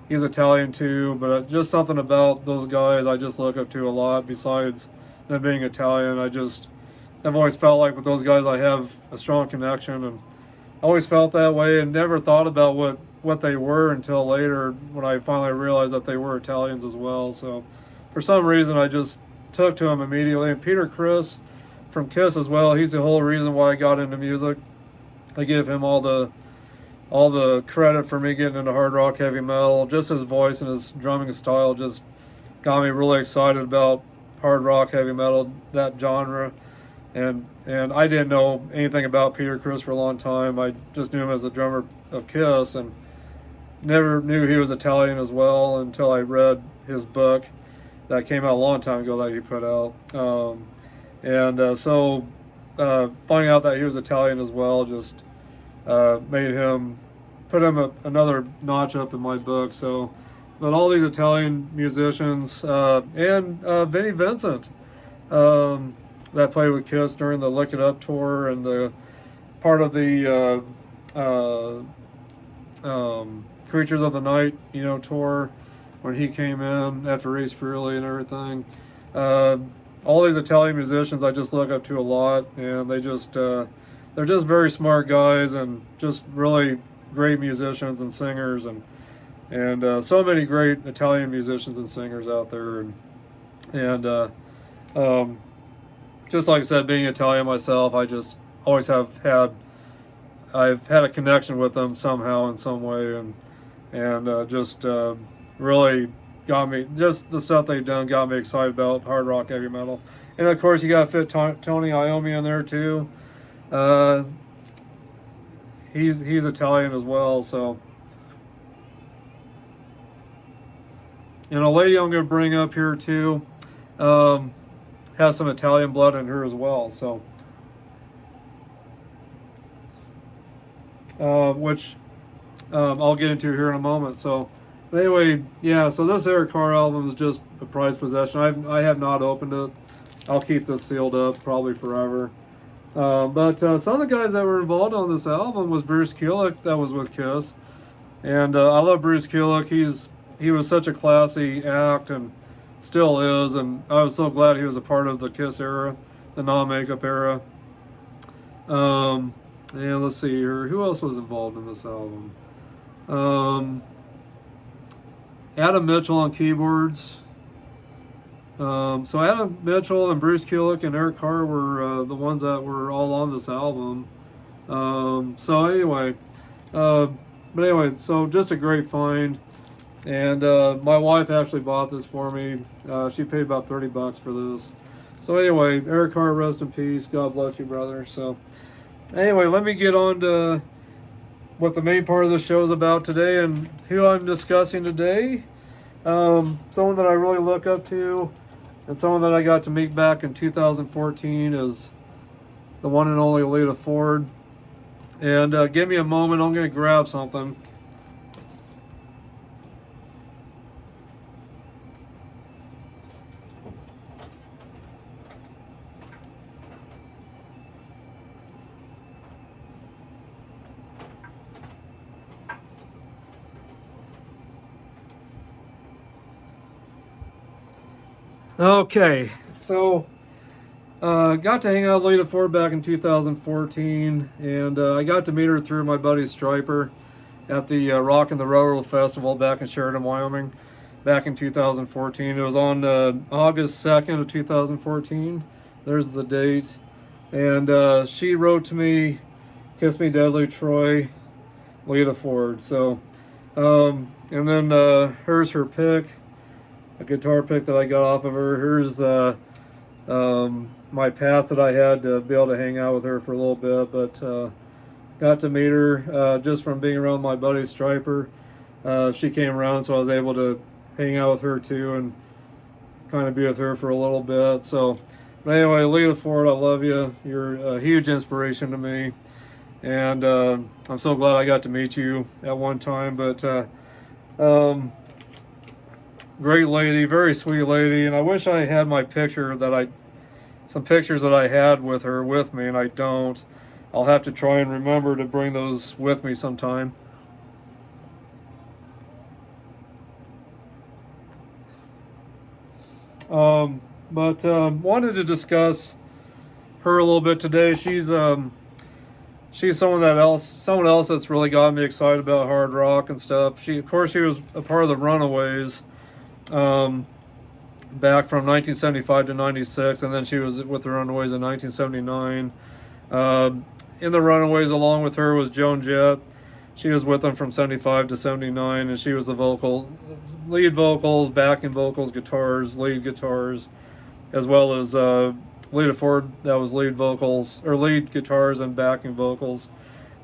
he's Italian too, but just something about those guys I just look up to a lot. Besides them being Italian, I've always felt like with those guys I have a strong connection, and I always felt that way, and never thought about what they were until later, when I finally realized that they were Italians as well. So for some reason I just took to them immediately. And Peter Criss from Kiss as well, he's the whole reason why I got into music. I give him all the credit for me getting into hard rock, heavy metal. Just his voice and his drumming style just got me really excited about hard rock, heavy metal, that genre. And I didn't know anything about Peter Criss for a long time. I just knew him as the drummer of Kiss, and never knew he was Italian as well until I read his book that came out a long time ago that he put out. So finding out that he was Italian as well just put him another notch up in my book. So, but all these Italian musicians, and Vinnie Vincent, that played with Kiss during the Lick It Up tour, and the part of the Creatures of the Night, tour, when he came in after Ace Frehley and everything. All these Italian musicians I just look up to a lot, and they're just very smart guys, and just really great musicians and singers, and so many great Italian musicians and singers out there, and just like I said, being Italian myself, I just always I've had a connection with them somehow in some way, and just really got me, just the stuff they've done got me excited about hard rock, heavy metal. And of course you got to fit Tony Iommi in there too. He's Italian as well, so And a lady I'm going to bring up here too has some Italian blood in her as well. So, which I'll get into here in a moment. So, anyway, yeah. So this Eric Carr album is just a prized possession. I have not opened it. I'll keep this sealed up probably forever. But some of the guys that were involved on this album was Bruce Kulick, that was with Kiss, and I love Bruce Kulick. He was such a classy act and still is, and I was so glad he was a part of the Kiss era, the non-makeup era. And let's see here, who else was involved in this album? Adam Mitchell on keyboards. So Adam Mitchell and Bruce Kulick and Eric Carr were the ones that were all on this album. So anyway, so just a great find. And my wife actually bought this for me. She paid about $30 for this. So anyway, Eric Carr, rest in peace. God bless you, brother. So anyway, let me get on to what the main part of the show is about today and who I'm discussing today. Someone that I really look up to and someone that I got to meet back in 2014 is the one and only Lita Ford. And give me a moment, I'm going to grab something. Okay, so got to hang out with Lita Ford back in 2014, and I got to meet her through my buddy Striper at the Rock and the Railroad Festival back in Sheridan, Wyoming, back in 2014. It was on August 2nd of 2014. There's the date. And she wrote to me, "Kiss Me Deadly, Troy, Lita Ford." So, and then here's her pick. A guitar pick that I got off of her. Here's my pass that I had to be able to hang out with her for a little bit, but got to meet her just from being around my buddy Striper. She came around, so I was able to hang out with her too and kind of be with her for a little bit. So, but anyway, Lita Ford, I love you. You're a huge inspiration to me, and I'm so glad I got to meet you at one time. But great lady, very sweet lady, and I wish I had my picture some pictures that I had with her with me, and I don't. I'll have to try and remember to bring those with me sometime. But wanted to discuss her a little bit today. She's someone else that's really got me excited about hard rock and stuff. Of course, she was a part of the Runaways. Back from 1975 to 96, and then she was with the Runaways in 1979. In the Runaways, along with her, was Joan Jett. She was with them from 75 to 79, and she was the lead vocals, backing vocals, guitars, lead guitars, as well as Lita Ford, that was lead vocals, or lead guitars and backing vocals.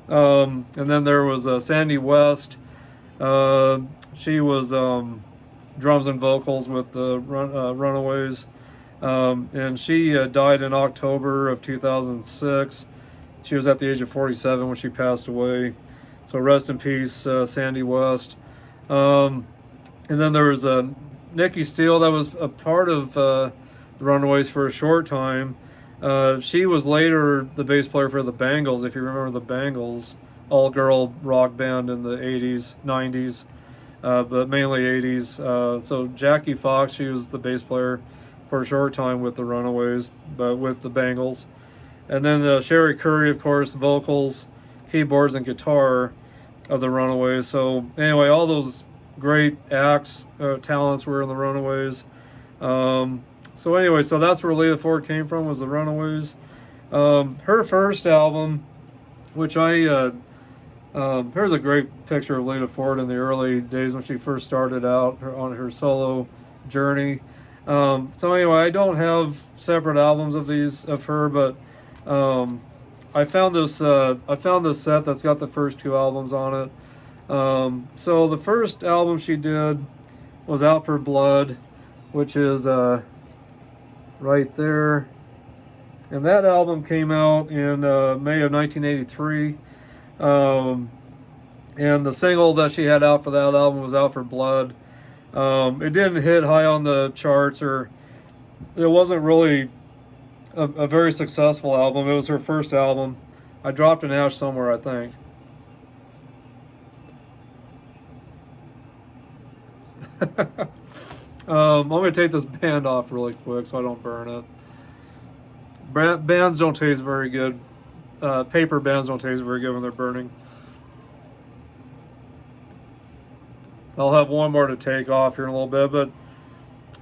And then there was Sandy West. She was drums and vocals with the Runaways, and she died in October of 2006. She was at the age of 47 when she passed away, so rest in peace, Sandy West. And then there was Nikki Steele, that was a part of the Runaways for a short time. She was later the bass player for the Bangles, if you remember the Bangles, all-girl rock band in the 80s, 90s. But mainly 80s. So Jackie Fox, she was the bass player for a short time with the Runaways, but with the Bangles. And then Sherry Curry, of course, vocals, keyboards, and guitar of the Runaways. So anyway, all those great acts, talents were in the Runaways. So anyway, so that's where Lita Ford came from, was the Runaways. Her first album, which here's a great picture of Lita Ford in the early days when she first started out on her solo journey. So anyway, I don't have separate albums of her, but I found this set that's got the first two albums on it. So the first album she did was Out for Blood, which is right there. And that album came out in May of 1983. And the single that she had out for that album was Out for Blood. It didn't hit high on the charts, or it wasn't really a very successful album. It was her first album. I dropped an ash somewhere, I think. I'm going to take this band off really quick so I don't burn it. Bands don't taste very good. Paper bands don't taste very good when they're burning. I'll have one more to take off here in a little bit, but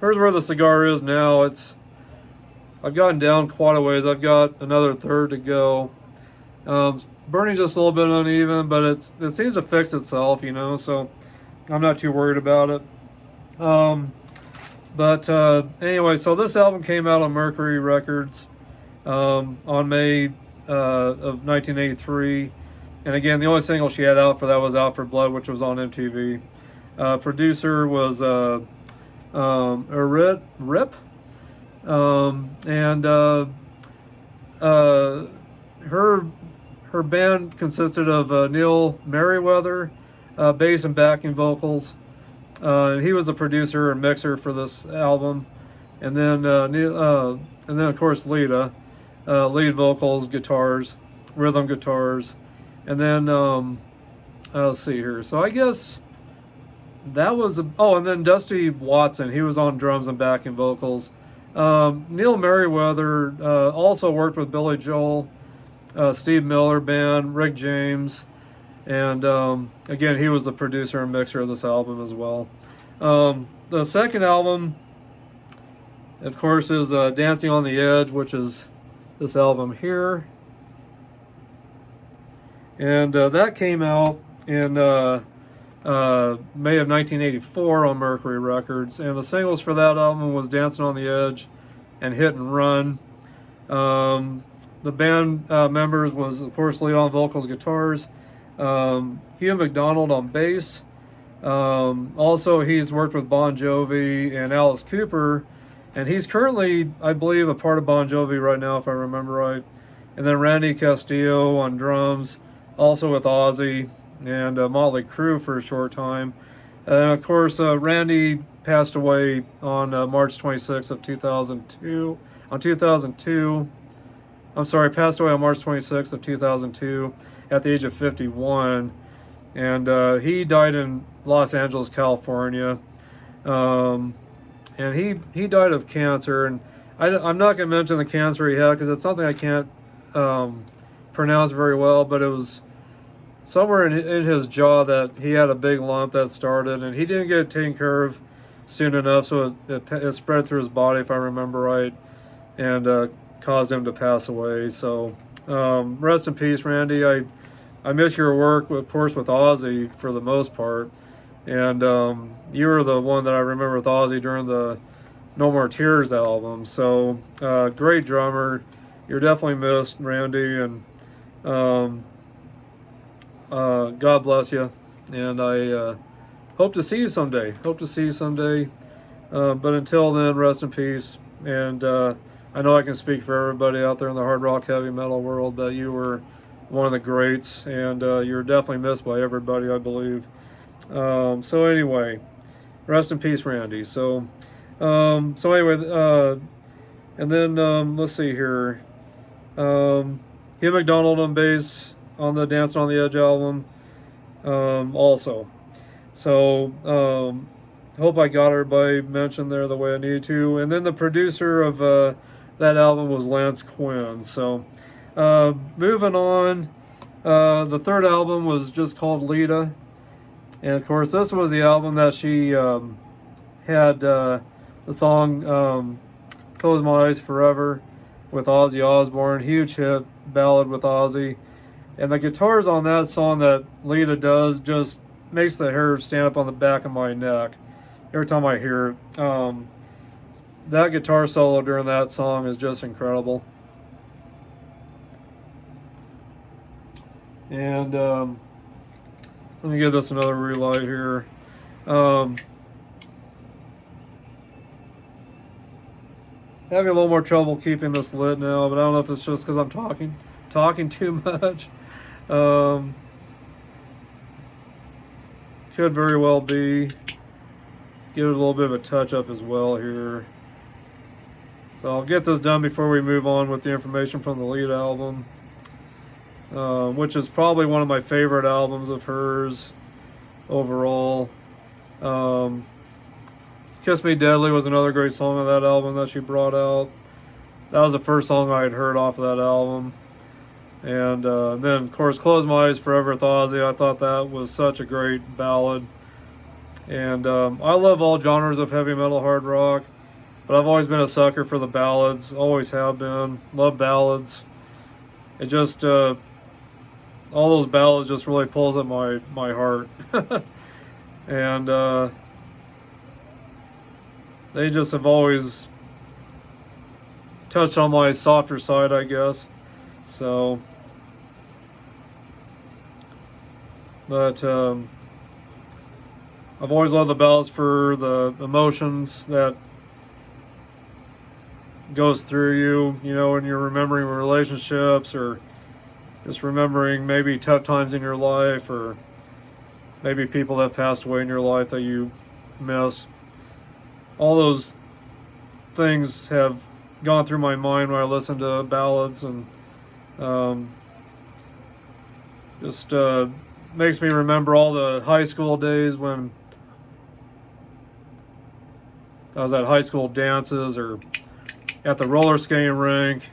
here's where the cigar is now. I've gotten down quite a ways. I've got another third to go. Burning just a little bit uneven, but it seems to fix itself, you know, so I'm not too worried about it. But anyway, so this album came out on Mercury Records on May of 1983. And again, the only single she had out for that was Out for Blood, which was on MTV. Producer was Rip. And her band consisted of Neil Merriweather, bass and backing vocals. He was the producer and mixer for this album, and then of course Lita, lead vocals, guitars, rhythm guitars, and then let's see here. So I guess that was and then Dusty Watson, he was on drums and backing vocals. Neil Merriweather also worked with Billy Joel, Steve Miller Band, Rick James, and again, he was the producer and mixer of this album as well. The second album, of course, is Dancing on the Edge, which is this album here. And that came out in May of 1984 on Mercury Records. And the singles for that album was Dancing on the Edge and Hit and Run. The band members was, of course, Lita on vocals, guitars, Hugh McDonald on bass. Also, he's worked with Bon Jovi and Alice Cooper, and he's currently, I believe, a part of Bon Jovi right now, if I remember right. And then Randy Castillo on drums, also with Ozzy and Motley Crue for a short time. And of course, Randy passed away on March 26th of 2002. Passed away on March 26th of 2002 at the age of 51. And he died in Los Angeles, California. And he died of cancer. And I'm not going to mention the cancer he had because it's something I can't pronounce very well, but it was somewhere in his jaw that he had a big lump that started, and he didn't get it taken care of soon enough, so it spread through his body, if I remember right, and caused him to pass away. So rest in peace, Randy. I miss your work, of course, with Ozzy for the most part, and you were the one that I remember with Ozzy during the No More Tears album. So great drummer. You're definitely missed, Randy, and God bless you. And I hope to see you someday. But until then, rest in peace. And I know I can speak for everybody out there in the hard rock heavy metal world that you were one of the greats, and you're definitely missed by everybody, I believe. So anyway, rest in peace, Randy. So anyway, and then let's see here. Hugh McDonald on bass on the Dancing on the Edge album, also. So hope I got everybody mentioned there the way I needed to. And then the producer of that album was Lance Quinn. So moving on, the third album was just called Lita. And of course, this was the album that she had the song Close My Eyes Forever with Ozzy Osbourne, huge hit ballad with Ozzy. And the guitars on that song that Lita does just makes the hair stand up on the back of my neck every time I hear it. That guitar solo during that song is just incredible. And let me give this another relight here. having a little more trouble keeping this lit now, but I don't know if it's just because I'm talking too much. Um, could very well be. Give it a little bit of a touch up as well here. So I'll get this done before we move on with the information from the Lita album, which is probably one of my favorite albums of hers overall. Kiss Me Deadly was another great song on that album that she brought out. That was the first song I had heard off of that album. And then, of course, Close My Eyes Forever with Ozzy. I thought that was such a great ballad. And I love all genres of heavy metal, hard rock, but I've always been a sucker for the ballads. Always have been. Love ballads. It just, all those ballads just really pulls at my heart. And they just have always touched on my softer side, I guess. So, but I've always loved the ballads for the emotions that goes through you know, when you're remembering relationships or just remembering maybe tough times in your life or maybe people that passed away in your life that you miss. All those things have gone through my mind when I listen to ballads, and just makes me remember all the high school days when I was at high school dances or at the roller skating rink,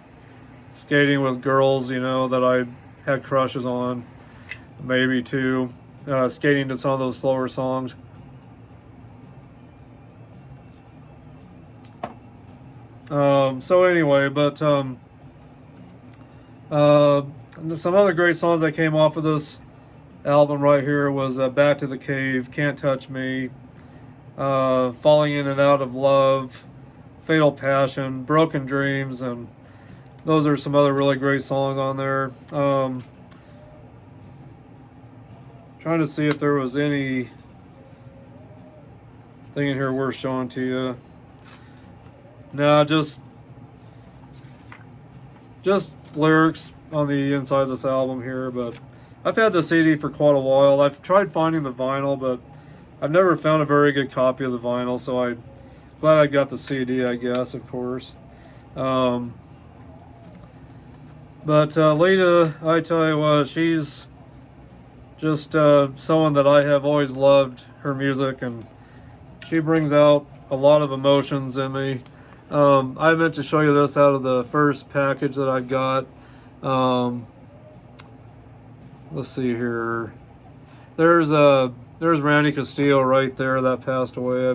skating with girls, you know, that I had crushes on, maybe too, skating to some of those slower songs. So anyway, but some other great songs that came off of this album right here was Back to the Cave, Can't Touch Me, Falling In and Out of Love, Fatal Passion, Broken Dreams, and those are some other really great songs on there. Trying to see if there was any thing in here worth showing to you. No, just lyrics on the inside of this album here, but I've had the CD for quite a while. I've tried finding the vinyl, but I've never found a very good copy of the vinyl, so I'm glad I got the CD, I guess, of course. But Lita, I tell you what, she's just someone that I have always loved her music, and she brings out a lot of emotions in me. I meant to show you this out of the first package that I got. Let's see here. There's Randy Castillo right there that passed away.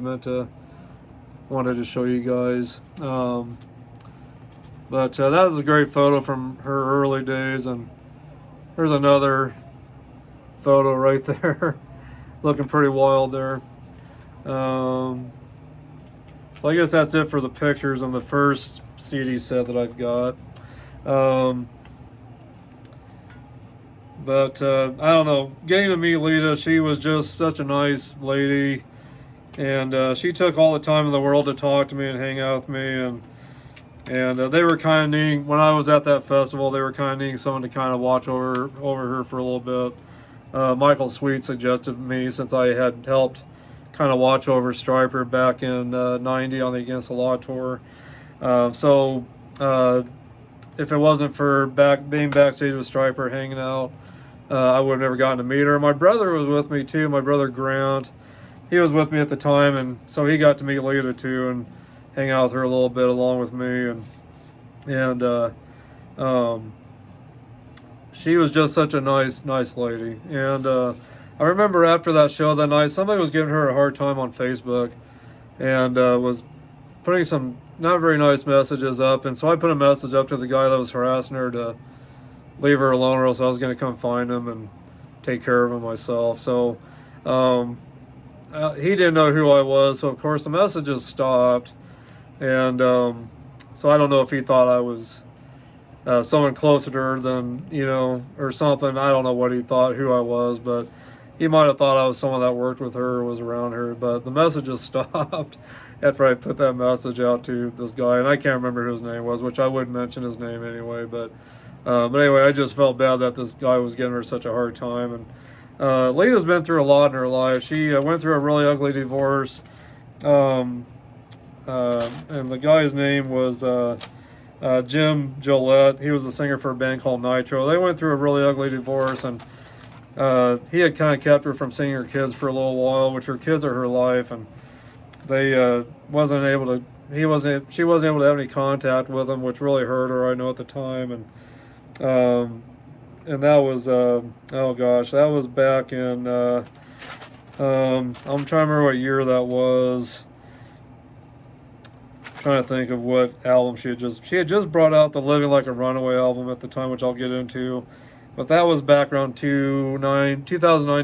Wanted to show you guys. But that was a great photo from her early days, and there's another photo right there, looking pretty wild there. So I guess that's it for the pictures on the first CD set that I've got. But I don't know, getting to meet Lita, she was just such a nice lady, and she took all the time in the world to talk to me and hang out with me, and they were kind of needing, when I was at that festival, they were kind of needing someone to kind of watch over her for a little bit. Michael Sweet suggested me, since I had helped kind of watch over Stryper back in 90 on the Against the Law tour. So if it wasn't for being backstage with Stryper, hanging out, I would have never gotten to meet her. My brother was with me too, my brother Grant. He was with me at the time, and so he got to meet Lita too and hang out with her a little bit along with me. And she was just such a nice lady. And I remember after that show that night, somebody was giving her a hard time on Facebook and was putting some not very nice messages up. And so I put a message up to the guy that was harassing her to leave her alone, or else I was going to come find him and take care of him myself. So he didn't know who I was, so of course the messages stopped. And so I don't know if he thought I was someone closer to her than, you know, or something. I don't know what he thought, who I was, but he might have thought I was someone that worked with her or was around her, but the messages stopped after I put that message out to this guy, and I can't remember who his name was, which I wouldn't mention his name anyway. But anyway, I just felt bad that this guy was giving her such a hard time. And Lita's been through a lot in her life. She went through a really ugly divorce, and the guy's name was Jim Gillette. He was a singer for a band called Nitro. They went through a really ugly divorce, and he had kind of kept her from seeing her kids for a little while, which her kids are her life, and they she wasn't able to have any contact with them, which really hurt her, I know, at the time. And that was oh gosh, that was back in I'm trying to remember what year that was. Trying to think of what album she had just brought out the Living Like a Runaway album at the time, which I'll get into. But that was back around 2009,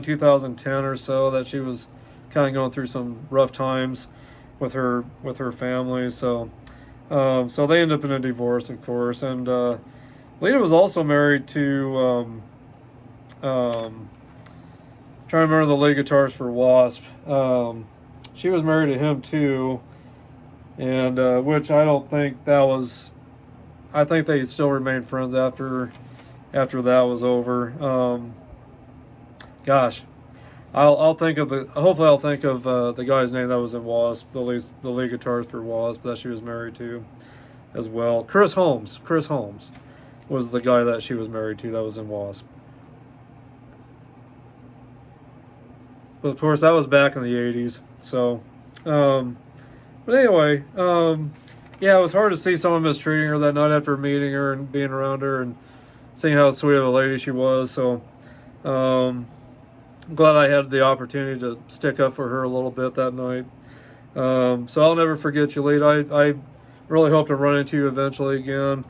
2010 or so, that she was kind of going through some rough times with her family. So so they ended up in a divorce, of course. And Lita was also married to trying to remember the lead guitarist for Wasp. She was married to him too, and which I don't think that was. I think they still remained friends after that was over. Gosh, I'll think of hopefully I'll think of the guy's name that was in Wasp, the lead guitarist for Wasp that she was married to as well. Chris Holmes was the guy that she was married to that was in Wasp. But of course that was back in the 80s. So but anyway, yeah, it was hard to see someone mistreating her that night after meeting her and being around her and seeing how sweet of a lady she was. So I'm glad I had the opportunity to stick up for her a little bit that night. So I'll never forget you, Lita. I really hope to run into you eventually again.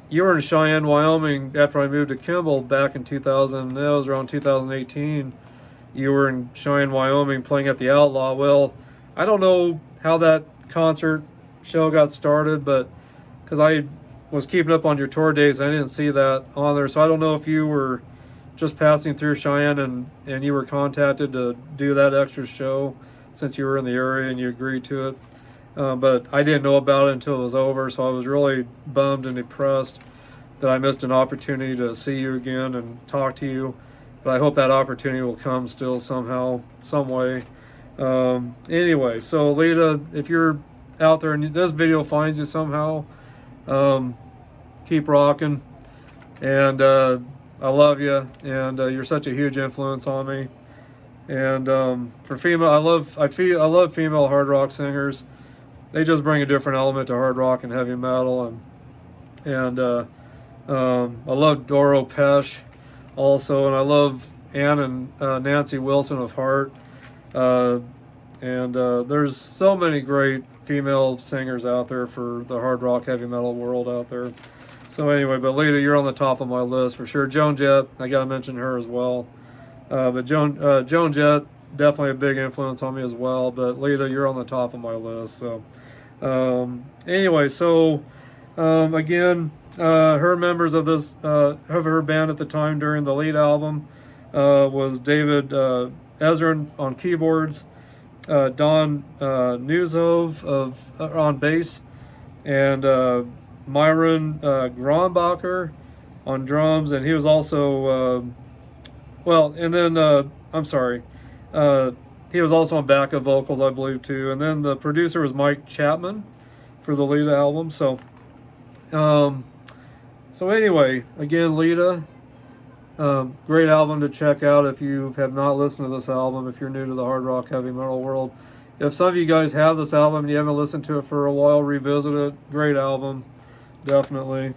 You were in Cheyenne, Wyoming after I moved to Kimball back in 2000. It was around 2018. You were in Cheyenne, Wyoming playing at the Outlaw. Well, I don't know how that concert show got started, but because I was keeping up on your tour dates, I didn't see that on there. So I don't know if you were just passing through Cheyenne and you were contacted to do that extra show since you were in the area and you agreed to it. But I didn't know about it until it was over, so I was really bummed and depressed that I missed an opportunity to see you again and talk to you. But I hope that opportunity will come still somehow, some way. Anyway, so Lita, if you're out there and this video finds you somehow, keep rocking. And I love you, and you're such a huge influence on me. And for female, I love female hard rock singers. They just bring a different element to hard rock and heavy metal, and I love Doro Pesch also, and I love Ann and Nancy Wilson of Heart, and there's so many great female singers out there for the hard rock heavy metal world out there. So anyway, but Lita, you're on the top of my list for sure. Joan Jett, I gotta mention her as well, but Joan Jett, definitely a big influence on me as well. But Lita, you're on the top of my list. So anyway, so again, her members of her band at the time during the lead album was David Ezrin on keyboards, Don Newsov on bass, and Myron Grombacher on drums, and he was also he was also on backup vocals, I believe, too. And then the producer was Mike Chapman for the Lita album. So anyway, again, Lita, great album to check out if you have not listened to this album, if you're new to the hard rock heavy metal world. If some of you guys have this album and you haven't listened to it for a while, revisit it. Great album, definitely.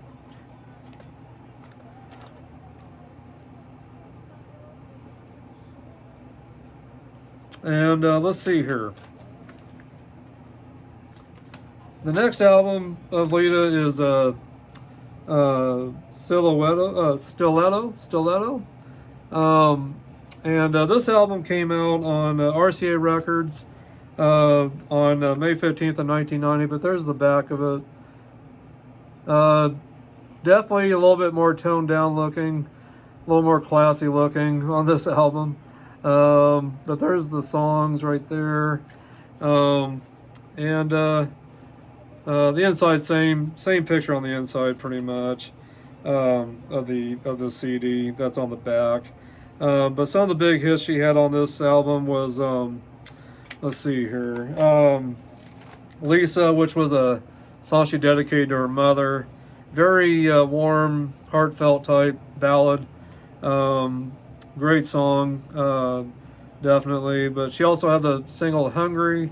And let's see here. The next album of Lita is Stiletto. And this album came out on RCA Records on May 15th of 1990, but there's the back of it. Definitely a little bit more toned down looking. little more classy looking on this album. But there's the songs right there. And the inside, same picture on the inside pretty much, of the CD that's on the back. But some of the big hits she had on this album was, let's see here, Lisa, which was a song she dedicated to her mother. Very warm, heartfelt type ballad. Great song, definitely. But she also had the single Hungry,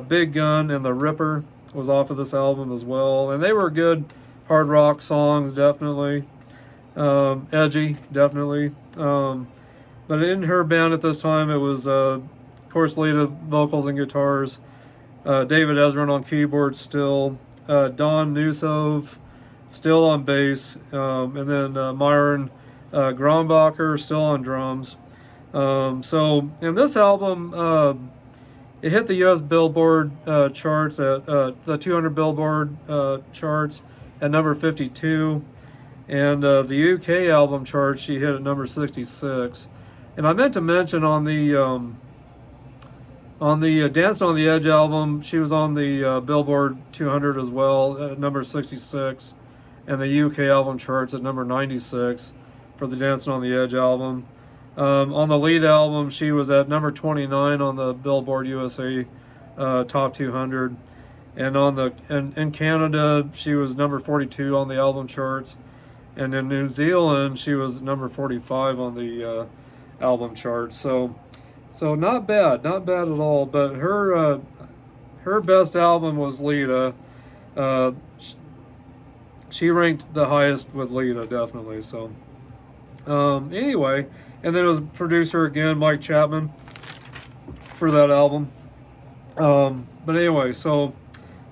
Big Gun, and The Ripper was off of this album as well. And they were good hard rock songs, definitely. Edgy, definitely. But in her band at this time, it was, of course, Lita vocals and guitars, David Ezrin on keyboards still, Don Newsove still on bass, and then Myron Grombacher still on drums. So in this album, it hit the U.S. Billboard charts at the 200 Billboard charts at number 52, and the UK album chart she hit at number 66. And I meant to mention on the Dancing on the Edge album, she was on the Billboard 200 as well at number 66, and the UK album charts at number 96 for the Dancing on the Edge album. On the lead album, she was at number 29 on the Billboard USA Top 200, and in Canada she was number 42 on the album charts, and in New Zealand she was number 45 on the album charts. So not bad at all. But her best album was Lita. She ranked the highest with Lita, definitely. So anyway. And then it was producer again, Mike Chapman, for that album. But anyway, so,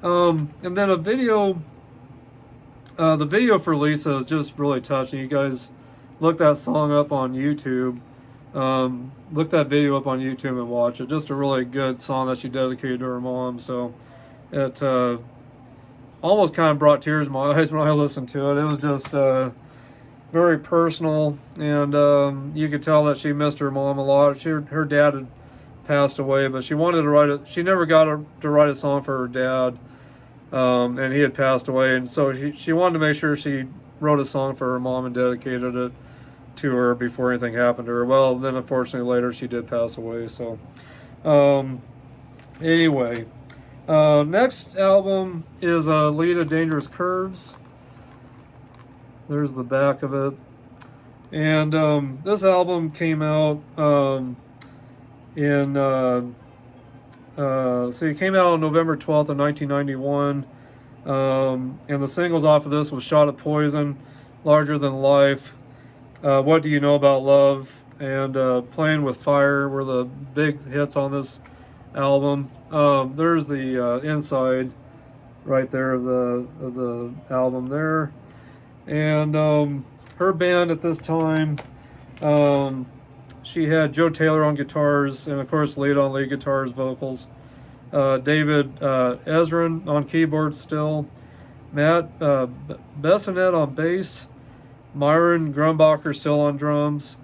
and then the video for Lisa is just really touching. You guys look that song up on YouTube. Look that video up on YouTube and watch it. Just a really good song that she dedicated to her mom. So it almost kind of brought tears to my eyes when I listened to it. It was just very personal, and you could tell that she missed her mom a lot. Her dad had passed away, but she wanted to write it. She never got to write a song for her dad, and he had passed away, and so she wanted to make sure she wrote a song for her mom and dedicated it to her before anything happened to her. Well, then unfortunately later she did pass away. So anyway, next album is Lita Dangerous Curves. There's the back of it. And this album came out so it came out on November 12th of 1991. And the singles off of this was Shot at Poison, Larger Than Life, What Do You Know About Love, and Playing With Fire were the big hits on this album. There's the inside right there of the album there. And her band at this time, she had Joe Taylor on guitars, and of course Lita on lead guitars, vocals. David Ezrin on keyboards still. Matt Bessonette on bass. Myron Grumbacher still on drums.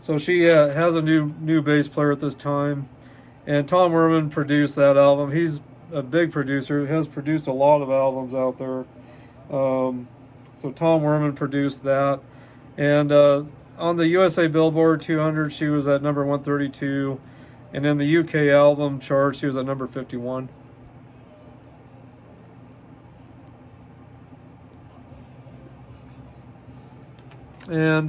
So she has a new bass player at this time. And Tom Werman produced that album. He's a big producer, has produced a lot of albums out there. So Tom Werman produced that. And on the USA Billboard 200, she was at number 132. And in the UK album chart, she was at number 51. And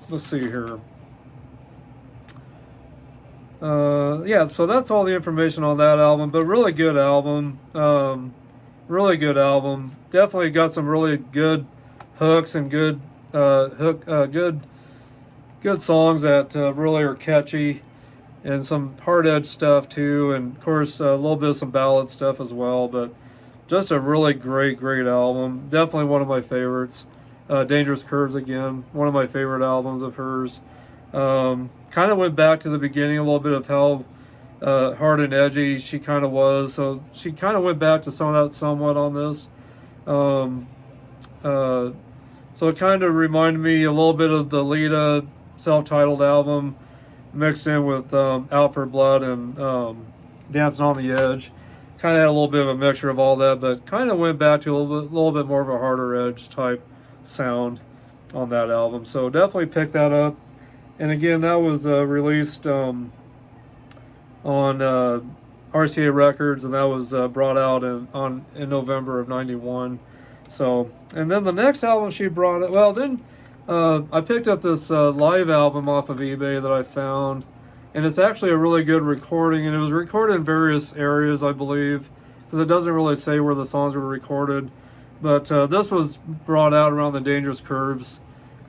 let's see here. Yeah, so that's all the information on that album, but really good album. Really good album. Definitely got some really good hooks and good good songs that really are catchy, and some hard edge stuff too, and of course a little bit of some ballad stuff as well. But just a really great album. Definitely one of my favorites. Dangerous Curves again, one of my favorite albums of hers. Kind of went back to the beginning a little bit of how hard and edgy she kind of was. So she kind of went back to some of that somewhat on this. Um, so it kind of reminded me a little bit of the Lita self-titled album mixed in with Out for Blood and Dancing on the Edge. Kind of had a little bit of a mixture of all that, but kind of went back to a little bit more of a harder edge type sound on that album. So definitely pick that up. And again, that was released on RCA Records, and that was brought out in November of '91. So, and then the next album she brought it. Well, then I picked up this live album off of eBay that I found, and it's actually a really good recording. And it was recorded in various areas, I believe, because it doesn't really say where the songs were recorded. But this was brought out around the Dangerous Curves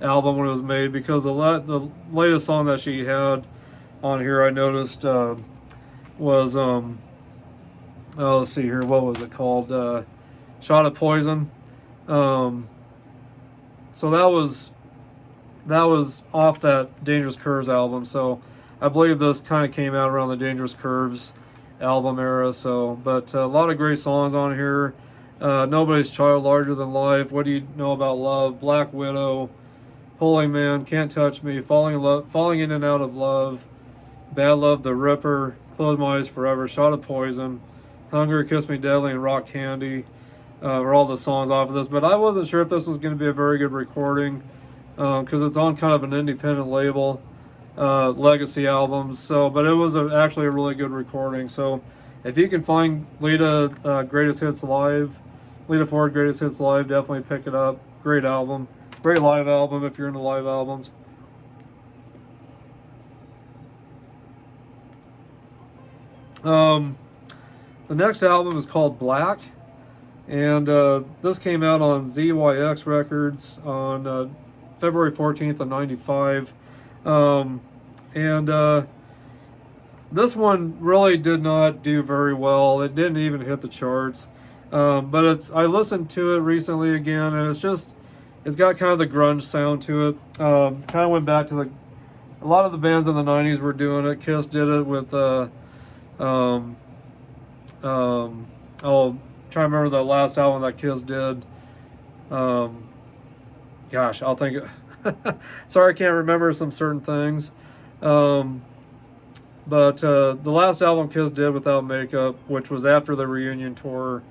album when it was made, because the latest song that she had on here I noticed was let's see here, what was it called? Shot of Poison. So that was off that Dangerous Curves album. So I believe this kind of came out around the Dangerous Curves album era. So, but a lot of great songs on here. Nobody's Child, Larger Than Life, What Do You Know About Love, Black Widow, Holy Man, Can't Touch Me, Falling In and Out of Love, Bad Love, The Ripper, Close My Eyes Forever, Shot of Poison, Hunger, Kiss Me Deadly, and Rock Candy were all the songs off of this. But I wasn't sure if this was going to be a very good recording because it's on kind of an independent label, Legacy Albums. So, but it was actually a really good recording. So if you can find Lita Greatest Hits Live, Lita Ford Greatest Hits Live, definitely pick it up. Great album. Great live album if you're into live albums. The next album is called Black, and this came out on ZYX Records on February 14th of '95. This one really did not do very well. It didn't even hit the charts. But I listened to it recently again, and it's got kind of the grunge sound to it. Kind of went back to a lot of the bands in the '90s were doing it. Kiss did it with trying to remember the last album that Kiss did. Gosh, I'll think. Sorry, I can't remember some certain things. But the last album Kiss did, Without Makeup, which was after the reunion tour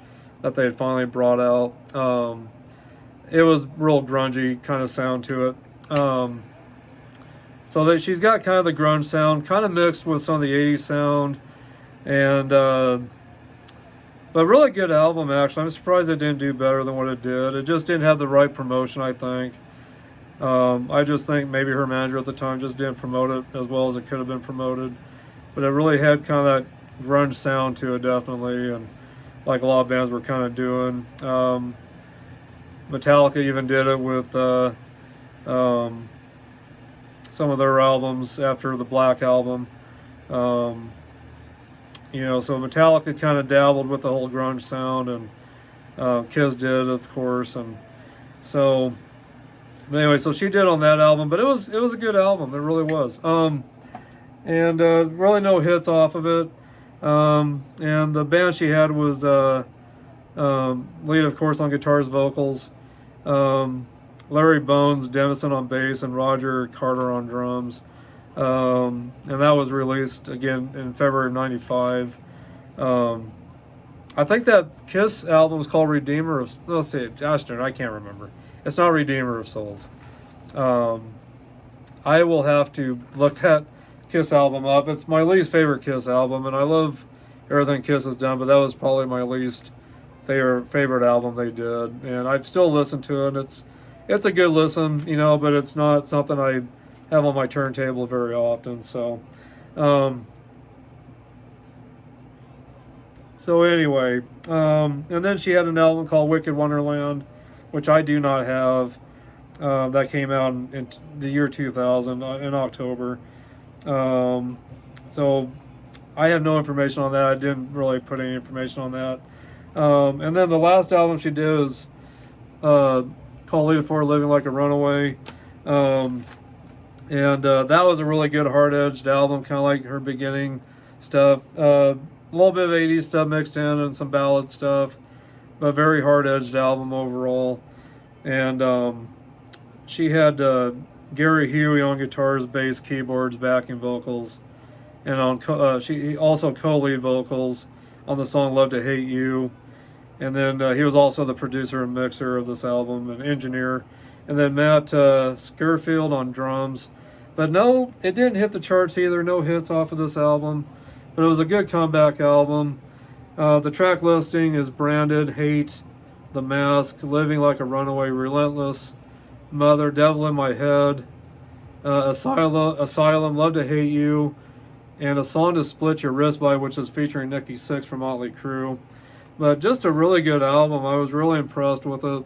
that they had finally brought out, it was real grungy kind of sound to it. So she's got kind of the grunge sound, kind of mixed with some of the '80s sound, and but really good album actually. I'm surprised it didn't do better than what it did. It just didn't have the right promotion, I think. I just think maybe her manager at the time just didn't promote it as well as it could have been promoted. But it really had kind of that grunge sound to it, definitely, and like a lot of bands were kind of doing. Metallica even did it with some of their albums after the Black album. So Metallica kind of dabbled with the whole grunge sound, and Kiss did, of course, and so. But anyway, so she did on that album, but it was a good album. It really was. And really no hits off of it. And the band she had was Lita, of course, on guitars, vocals, Larry Bones Dennison on bass, and Roger Carter on drums. And that was released again in February of '95. I think that Kiss album was called Redeemer of. Let's see, gosh darn, I can't remember. It's not Redeemer of Souls. I will have to look that Kiss album up. It's my least favorite Kiss album, and I love everything Kiss has done, but that was probably my least favorite album they did. And I've still listened to it. It's a good listen, but it's not something I have on my turntable very often. So anyway, and then she had an album called Wicked Wonderland, which I do not have. That came out in the year 2000 in October. So I have no information on that. I didn't really put any information on that. And then the last album she did is called Lita Ford Living Like a Runaway. And that was a really good hard-edged album, kind of like her beginning stuff. A little bit of 80s stuff mixed in and some ballad stuff, but very hard-edged album overall. And she had Gary Huey on guitars, bass, keyboards, backing vocals, and on she also co-lead vocals on the song "Love to Hate You." And then he was also the producer and mixer of this album and engineer. And then Matt Skerfield on drums. But no, it didn't hit the charts either. No hits off of this album. But it was a good comeback album. The track listing is Branded, Hate, The Mask, Living Like a Runaway, Relentless, Mother, Devil in My Head, Asylum, Love to Hate You, and A Song to Split Your Wrist By, which is featuring Nikki Sixx from Motley Crue. But just a really good album. I was really impressed with it.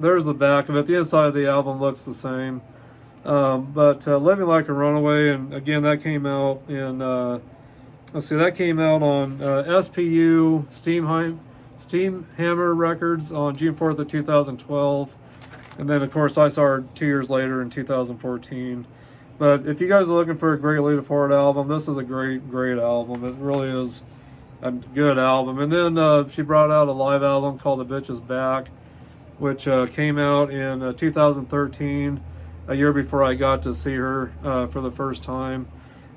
There's the back of it. The inside of the album looks the same. But Living Like a Runaway, and again, that came out in, that came out on SPU Steamhammer Records on June 4th of 2012. And then, of course, I saw her 2 years later in 2014. But if you guys are looking for a great Lita Ford album, this is a great, great album. It really is a good album. And then she brought out a live album called The Bitch Is Back, which came out in 2013, a year before I got to see her for the first time.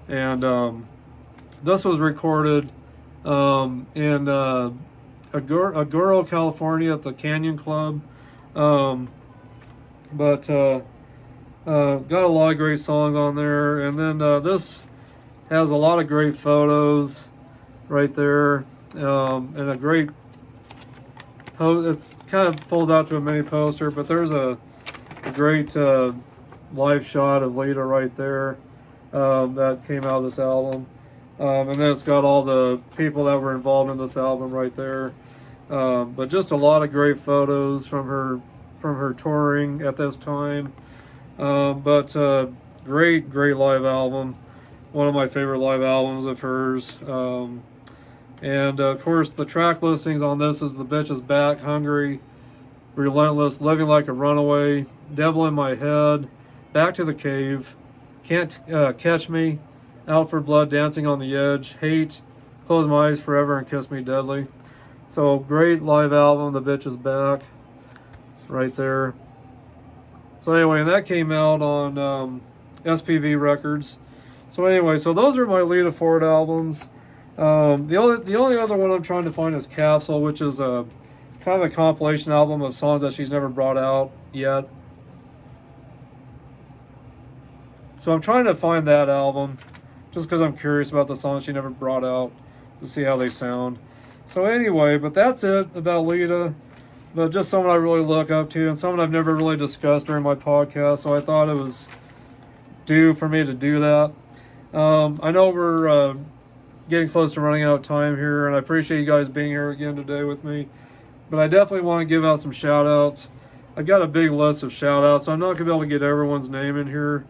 And this was recorded in Agouro, California at the Canyon Club. But got a lot of great songs on there. And then this has a lot of great photos right there, and a great it's kind of folds out to a mini poster, but there's a great live shot of Lita right there that came out of this album. And then it's got all the people that were involved in this album right there. But just a lot of great photos from her touring at this time. But great live album. One of my favorite live albums of hers. And of course, the track listings on this is The Bitch Is Back, Hungry, Relentless, Living Like a Runaway, Devil in My Head, Back to the Cave, Can't Catch Me, Out for Blood, Dancing on the Edge, Hate, Close My Eyes Forever, and Kiss Me Deadly. So great live album, The Bitch Is Back, right there. So anyway, and that came out on SPV Records. So anyway, so those are my Lita Ford albums. The only other one I'm trying to find is Capsule, which is a kind of a compilation album of songs that she's never brought out yet. So I'm trying to find that album just because I'm curious about the songs she never brought out to see how they sound. So anyway, but that's it about Lita. But just someone I really look up to and someone I've never really discussed during my podcast. So I thought it was due for me to do that. I know we're getting close to running out of time here, and I appreciate you guys being here again today with me. But I definitely want to give out some shout-outs. I've got a big list of shout-outs, so I'm not going to be able to get everyone's name in here.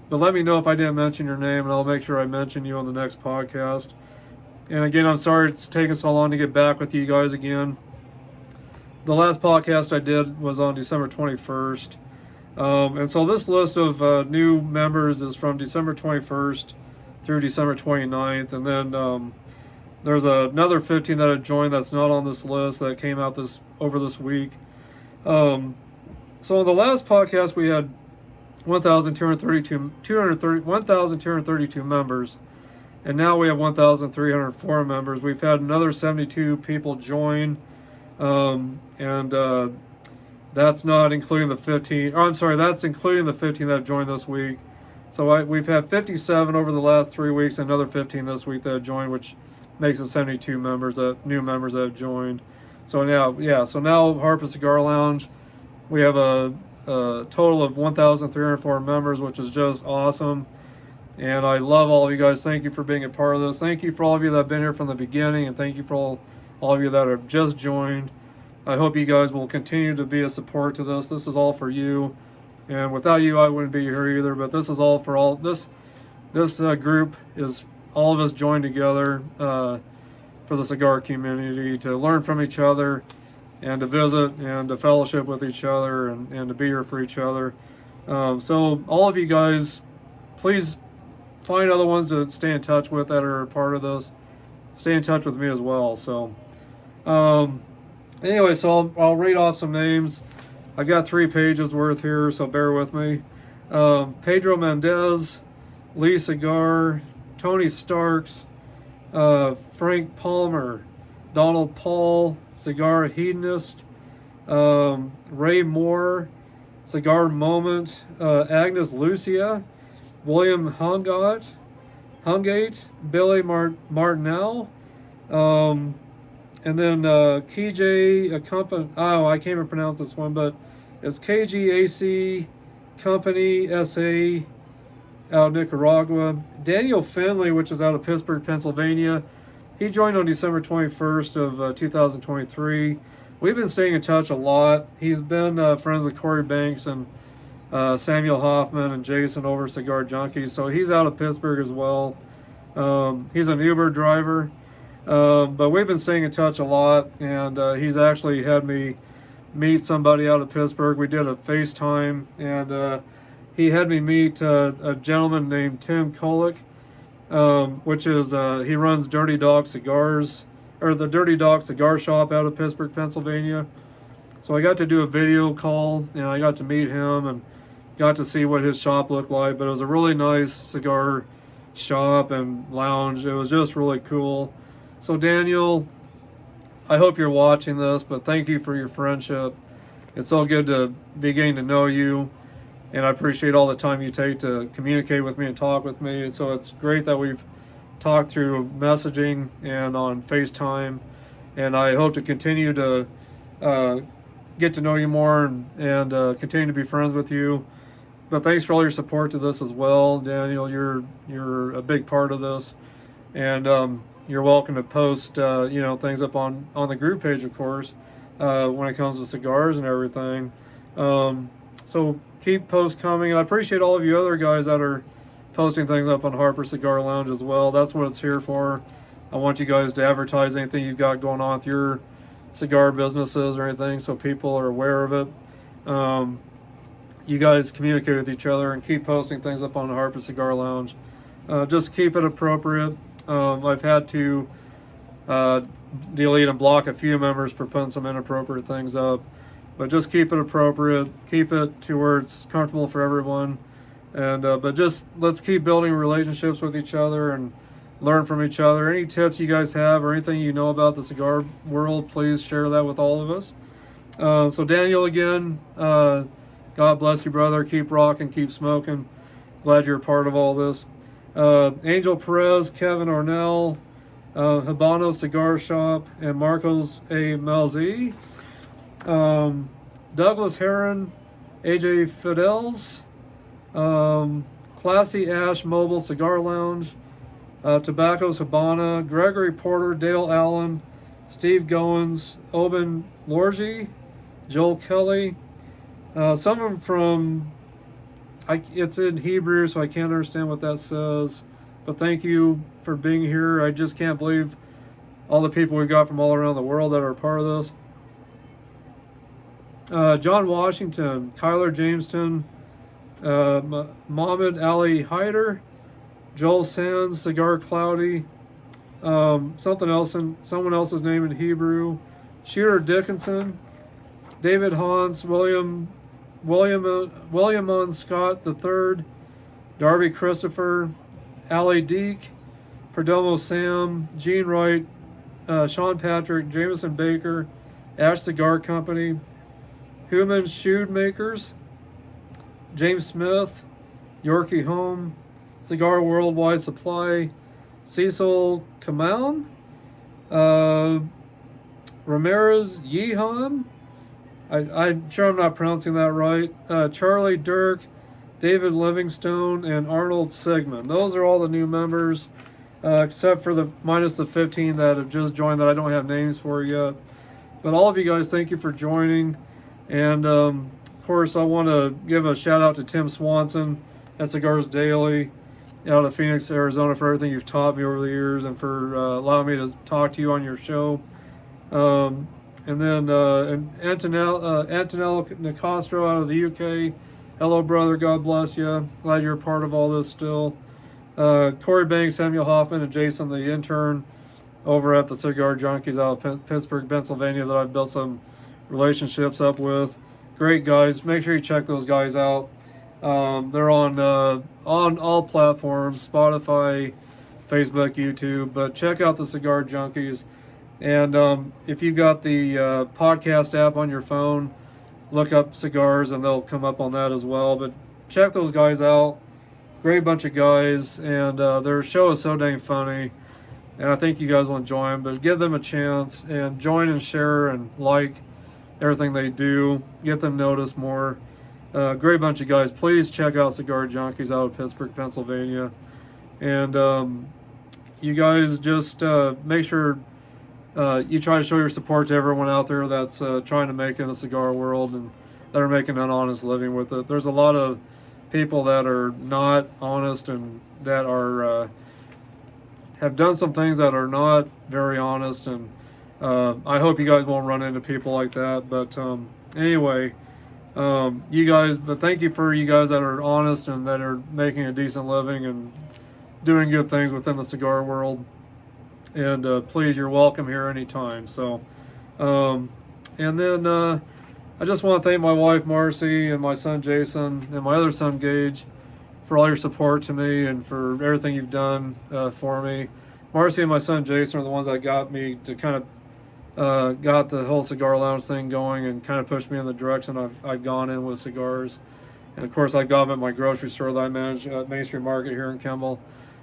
But let me know if I didn't mention your name, and I'll make sure I mention you on the next podcast. And again, I'm sorry it's taken so long to get back with you guys again. The last podcast I did was on December 21st. And so this list of new members is from December 21st through December 29th, and then there's another 15 that have joined that's not on this list that came out over this week. So in the last podcast we had 1,232 members, and now we have 1,304 members. We've had another 72 people join, and that's not including the 15. Oh, I'm sorry, that's including the 15 that have joined this week. So we've had 57 over the last 3 weeks, another 15 this week that have joined, which makes it 72 members, new members that have joined. So now Harper Cigar Lounge, we have a total of 1,304 members, which is just awesome. And I love all of you guys. Thank you for being a part of this. Thank you for all of you that have been here from the beginning, and thank you for all of you that have just joined. I hope you guys will continue to be a support to this. This is all for you. And without you, I wouldn't be here either. But this is all for all. This group is all of us joined together for the cigar community to learn from each other and to visit and to fellowship with each other and to be here for each other. So all of you guys, please find other ones to stay in touch with that are a part of this. Stay in touch with me as well. So, anyway, so I'll read off some names. I got 3 pages worth here, so bear with me. Pedro Mendez, Lee Cigar, Tony Starks, Frank Palmer, Donald Paul, Cigar Hedonist, Ray Moore, Cigar Moment, Agnes Lucia, William Hungate, Billy Martinell, and then KJ Company. Oh, I can't even pronounce this one, but it's KGAC Company SA out of Nicaragua. Daniel Finley, which is out of Pittsburgh, Pennsylvania. He joined on December 21st of 2023. We've been staying in touch a lot. He's been friends with Corey Banks and Samuel Hoffman and Jason over Cigar Junkies. So he's out of Pittsburgh as well. He's an Uber driver. But we've been staying in touch a lot, and he's actually had me meet somebody out of Pittsburgh. We did a FaceTime, and he had me meet a gentleman named Tim Kolick, which is, he runs Dirty Dog Cigars, or the Dirty Dog Cigar Shop out of Pittsburgh, Pennsylvania. So I got to do a video call, and I got to meet him and got to see what his shop looked like. But it was a really nice cigar shop and lounge. It was just really cool. So Daniel, I hope you're watching this, but thank you for your friendship. It's so good to be getting to know you, and I appreciate all the time you take to communicate with me and talk with me. So it's great that we've talked through messaging and on FaceTime, and I hope to continue to get to know you more and continue to be friends with you. But thanks for all your support to this as well, Daniel. You're a big part of this, and you're welcome to post things up on the group page, of course, when it comes to cigars and everything. So keep posts coming, and I appreciate all of you other guys that are posting things up on Harper Cigar Lounge as well. That's what it's here for. I want you guys to advertise anything you've got going on with your cigar businesses or anything, so people are aware of it. You guys communicate with each other and keep posting things up on the Harper Cigar Lounge. Just keep it appropriate. I've had to delete and block a few members for putting some inappropriate things up, but just keep it appropriate. Keep it to where it's comfortable for everyone, and but just let's keep building relationships with each other and learn from each other. Any tips you guys have or anything you know about the cigar world, please share that with all of us. So Daniel, again, God bless you, brother. Keep rocking, keep smoking. Glad you're a part of all this. Angel Perez, Kevin Ornell, Habano Cigar Shop, and Marcos A. Malzi. Douglas Heron, AJ Fidels, Classy Ash Mobile Cigar Lounge, Tobacco's Habana, Gregory Porter, Dale Allen, Steve Goins, Oben Lorgie, Joel Kelly. Some of them from, it's in Hebrew, so I can't understand what that says. But thank you for being here. I just can't believe all the people we got from all around the world that are part of this. John Washington, Kyler Jamestown, Mohammed Ali Hyder, Joel Sands, Cigar Cloudy, someone else's name in Hebrew, Shooter Dickinson, David Hans, William Scott III, Darby Christopher, Ali Deek, Perdomo Sam, Gene Wright, Sean Patrick, Jameson Baker, Ash Cigar Company, Human Shoemakers, James Smith, Yorkie Home, Cigar Worldwide Supply, Cecil Kamal, Ramirez Yehan, I'm sure I'm not pronouncing that right, Charlie Dirk, David Livingstone, and Arnold Sigmund. Those are all the new members, except for minus the 15 that have just joined that I don't have names for yet. But all of you guys, thank you for joining. And of course, I want to give a shout out to Tim Swanson at Cigars Daily out of Phoenix, Arizona, for everything you've taught me over the years and for allowing me to talk to you on your show. And then Antonello Nicastro out of the UK. Hello, brother. God bless you. Glad you're a part of all this still. Corey Banks, Samuel Hoffman, and Jason, the intern, over at the Cigar Junkies out of Pittsburgh, Pennsylvania, that I've built some relationships up with. Great guys. Make sure you check those guys out. They're on all platforms, Spotify, Facebook, YouTube. But check out the Cigar Junkies. And if you've got the podcast app on your phone, look up Cigars and they'll come up on that as well. But check those guys out. Great bunch of guys, and their show is so dang funny. And I think you guys will enjoy them. But give them a chance and join and share and like everything they do. Get them noticed more. Great bunch of guys. Please check out Cigar Junkies out of Pittsburgh, Pennsylvania. And you guys just make sure you try to show your support to everyone out there that's trying to make it in the cigar world and that are making an honest living with it. There's a lot of people that are not honest and that are have done some things that are not very honest, and I hope you guys won't run into people like that. But anyway, you guys, but thank you for you guys that are honest and that are making a decent living and doing good things within the cigar world. And please, you're welcome here anytime. So and then I just want to thank my wife Marcy and my son Jason and my other son Gage for all your support to me and for everything you've done for me. Marcy and my son Jason are the ones that got me to kind of got the whole cigar lounge thing going and kind of pushed me in the direction I've gone in with cigars. And of course, I got them at my grocery store that I manage at Main Street Market here in Kimball.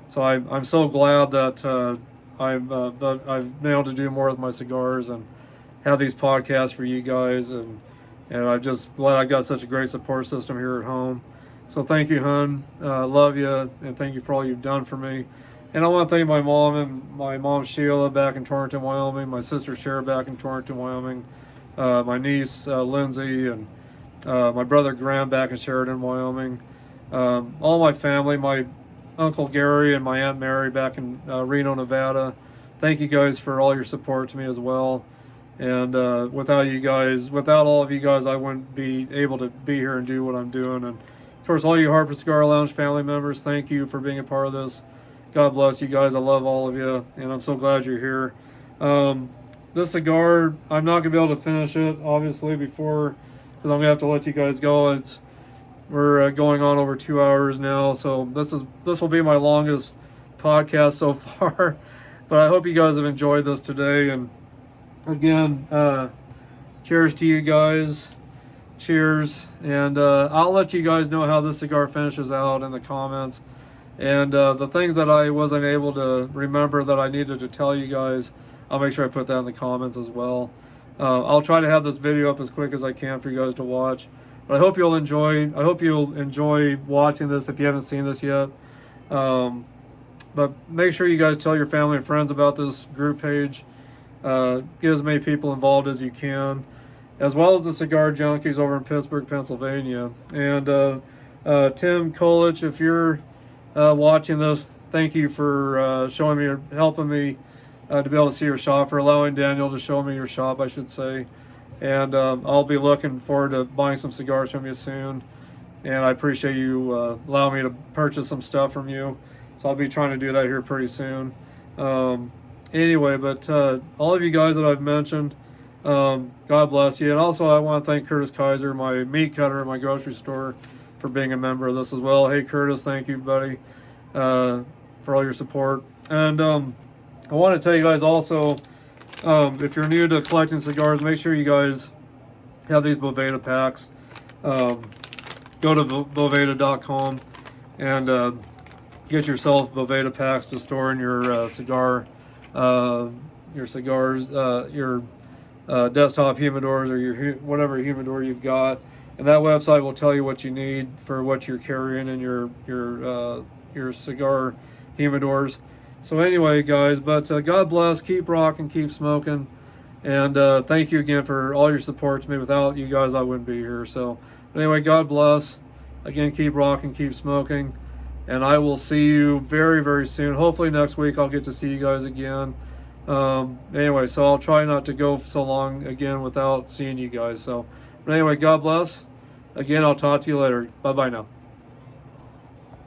So I'm so glad that I've been able to do more with my cigars and have these podcasts for you guys, and I'm just glad I got such a great support system here at home. So thank you, hun. Love you, and thank you for all you've done for me. And I want to thank my mom Sheila back in Torrington, Wyoming, my sister Serie back in Torrington, Wyoming, my niece Lindsay, and my brother Graham back in Sheridan, Wyoming, all my family, my Uncle Gary and my Aunt Mary back in Reno, Nevada. Thank you guys for all your support to me as well. And without all of you guys, I wouldn't be able to be here and do what I'm doing. And of course, all you Harper Cigar Lounge family members, thank you for being a part of this. God bless you guys. I love all of you, and I'm so glad you're here. This cigar, I'm not gonna be able to finish it, obviously, because I'm gonna have to let you guys go. We're going on over 2 hours now, so this will be my longest podcast so far. But I hope you guys have enjoyed this today. And again, cheers to you guys. Cheers. And I'll let you guys know how this cigar finishes out in the comments. And the things that I wasn't able to remember that I needed to tell you guys, I'll make sure I put that in the comments as well. I'll try to have this video up as quick as I can for you guys to watch. But I hope you'll enjoy watching this if you haven't seen this yet. But make sure you guys tell your family and friends about this group page. Get as many people involved as you can, as well as the Cigar Junkies over in Pittsburgh, Pennsylvania. And Tim Kolich, if you're watching this, thank you for showing me or helping me to be able to see your shop, for allowing Daniel to show me your shop, I should say. And I'll be looking forward to buying some cigars from you soon. And I appreciate you allowing me to purchase some stuff from you. So I'll be trying to do that here pretty soon. Anyway, but all of you guys that I've mentioned, God bless you. And also I want to thank Curtis Kaiser, my meat cutter at my grocery store, for being a member of this as well. Hey Curtis, thank you buddy for all your support. And I want to tell you guys also, if you're new to collecting cigars, make sure you guys have these Boveda packs. Go to Boveda.com and get yourself Boveda packs to store in your cigars, your desktop humidors, or your whatever humidor you've got. And that website will tell you what you need for what you're carrying in your cigar humidors. So anyway, guys, but God bless, keep rocking, keep smoking, and thank you again for all your support to me. Without you guys, I wouldn't be here. So anyway, God bless. Again, keep rocking, keep smoking, and I will see you very, very soon. Hopefully next week I'll get to see you guys again. Anyway, so I'll try not to go so long again without seeing you guys. So, but anyway, God bless. Again, I'll talk to you later. Bye-bye now.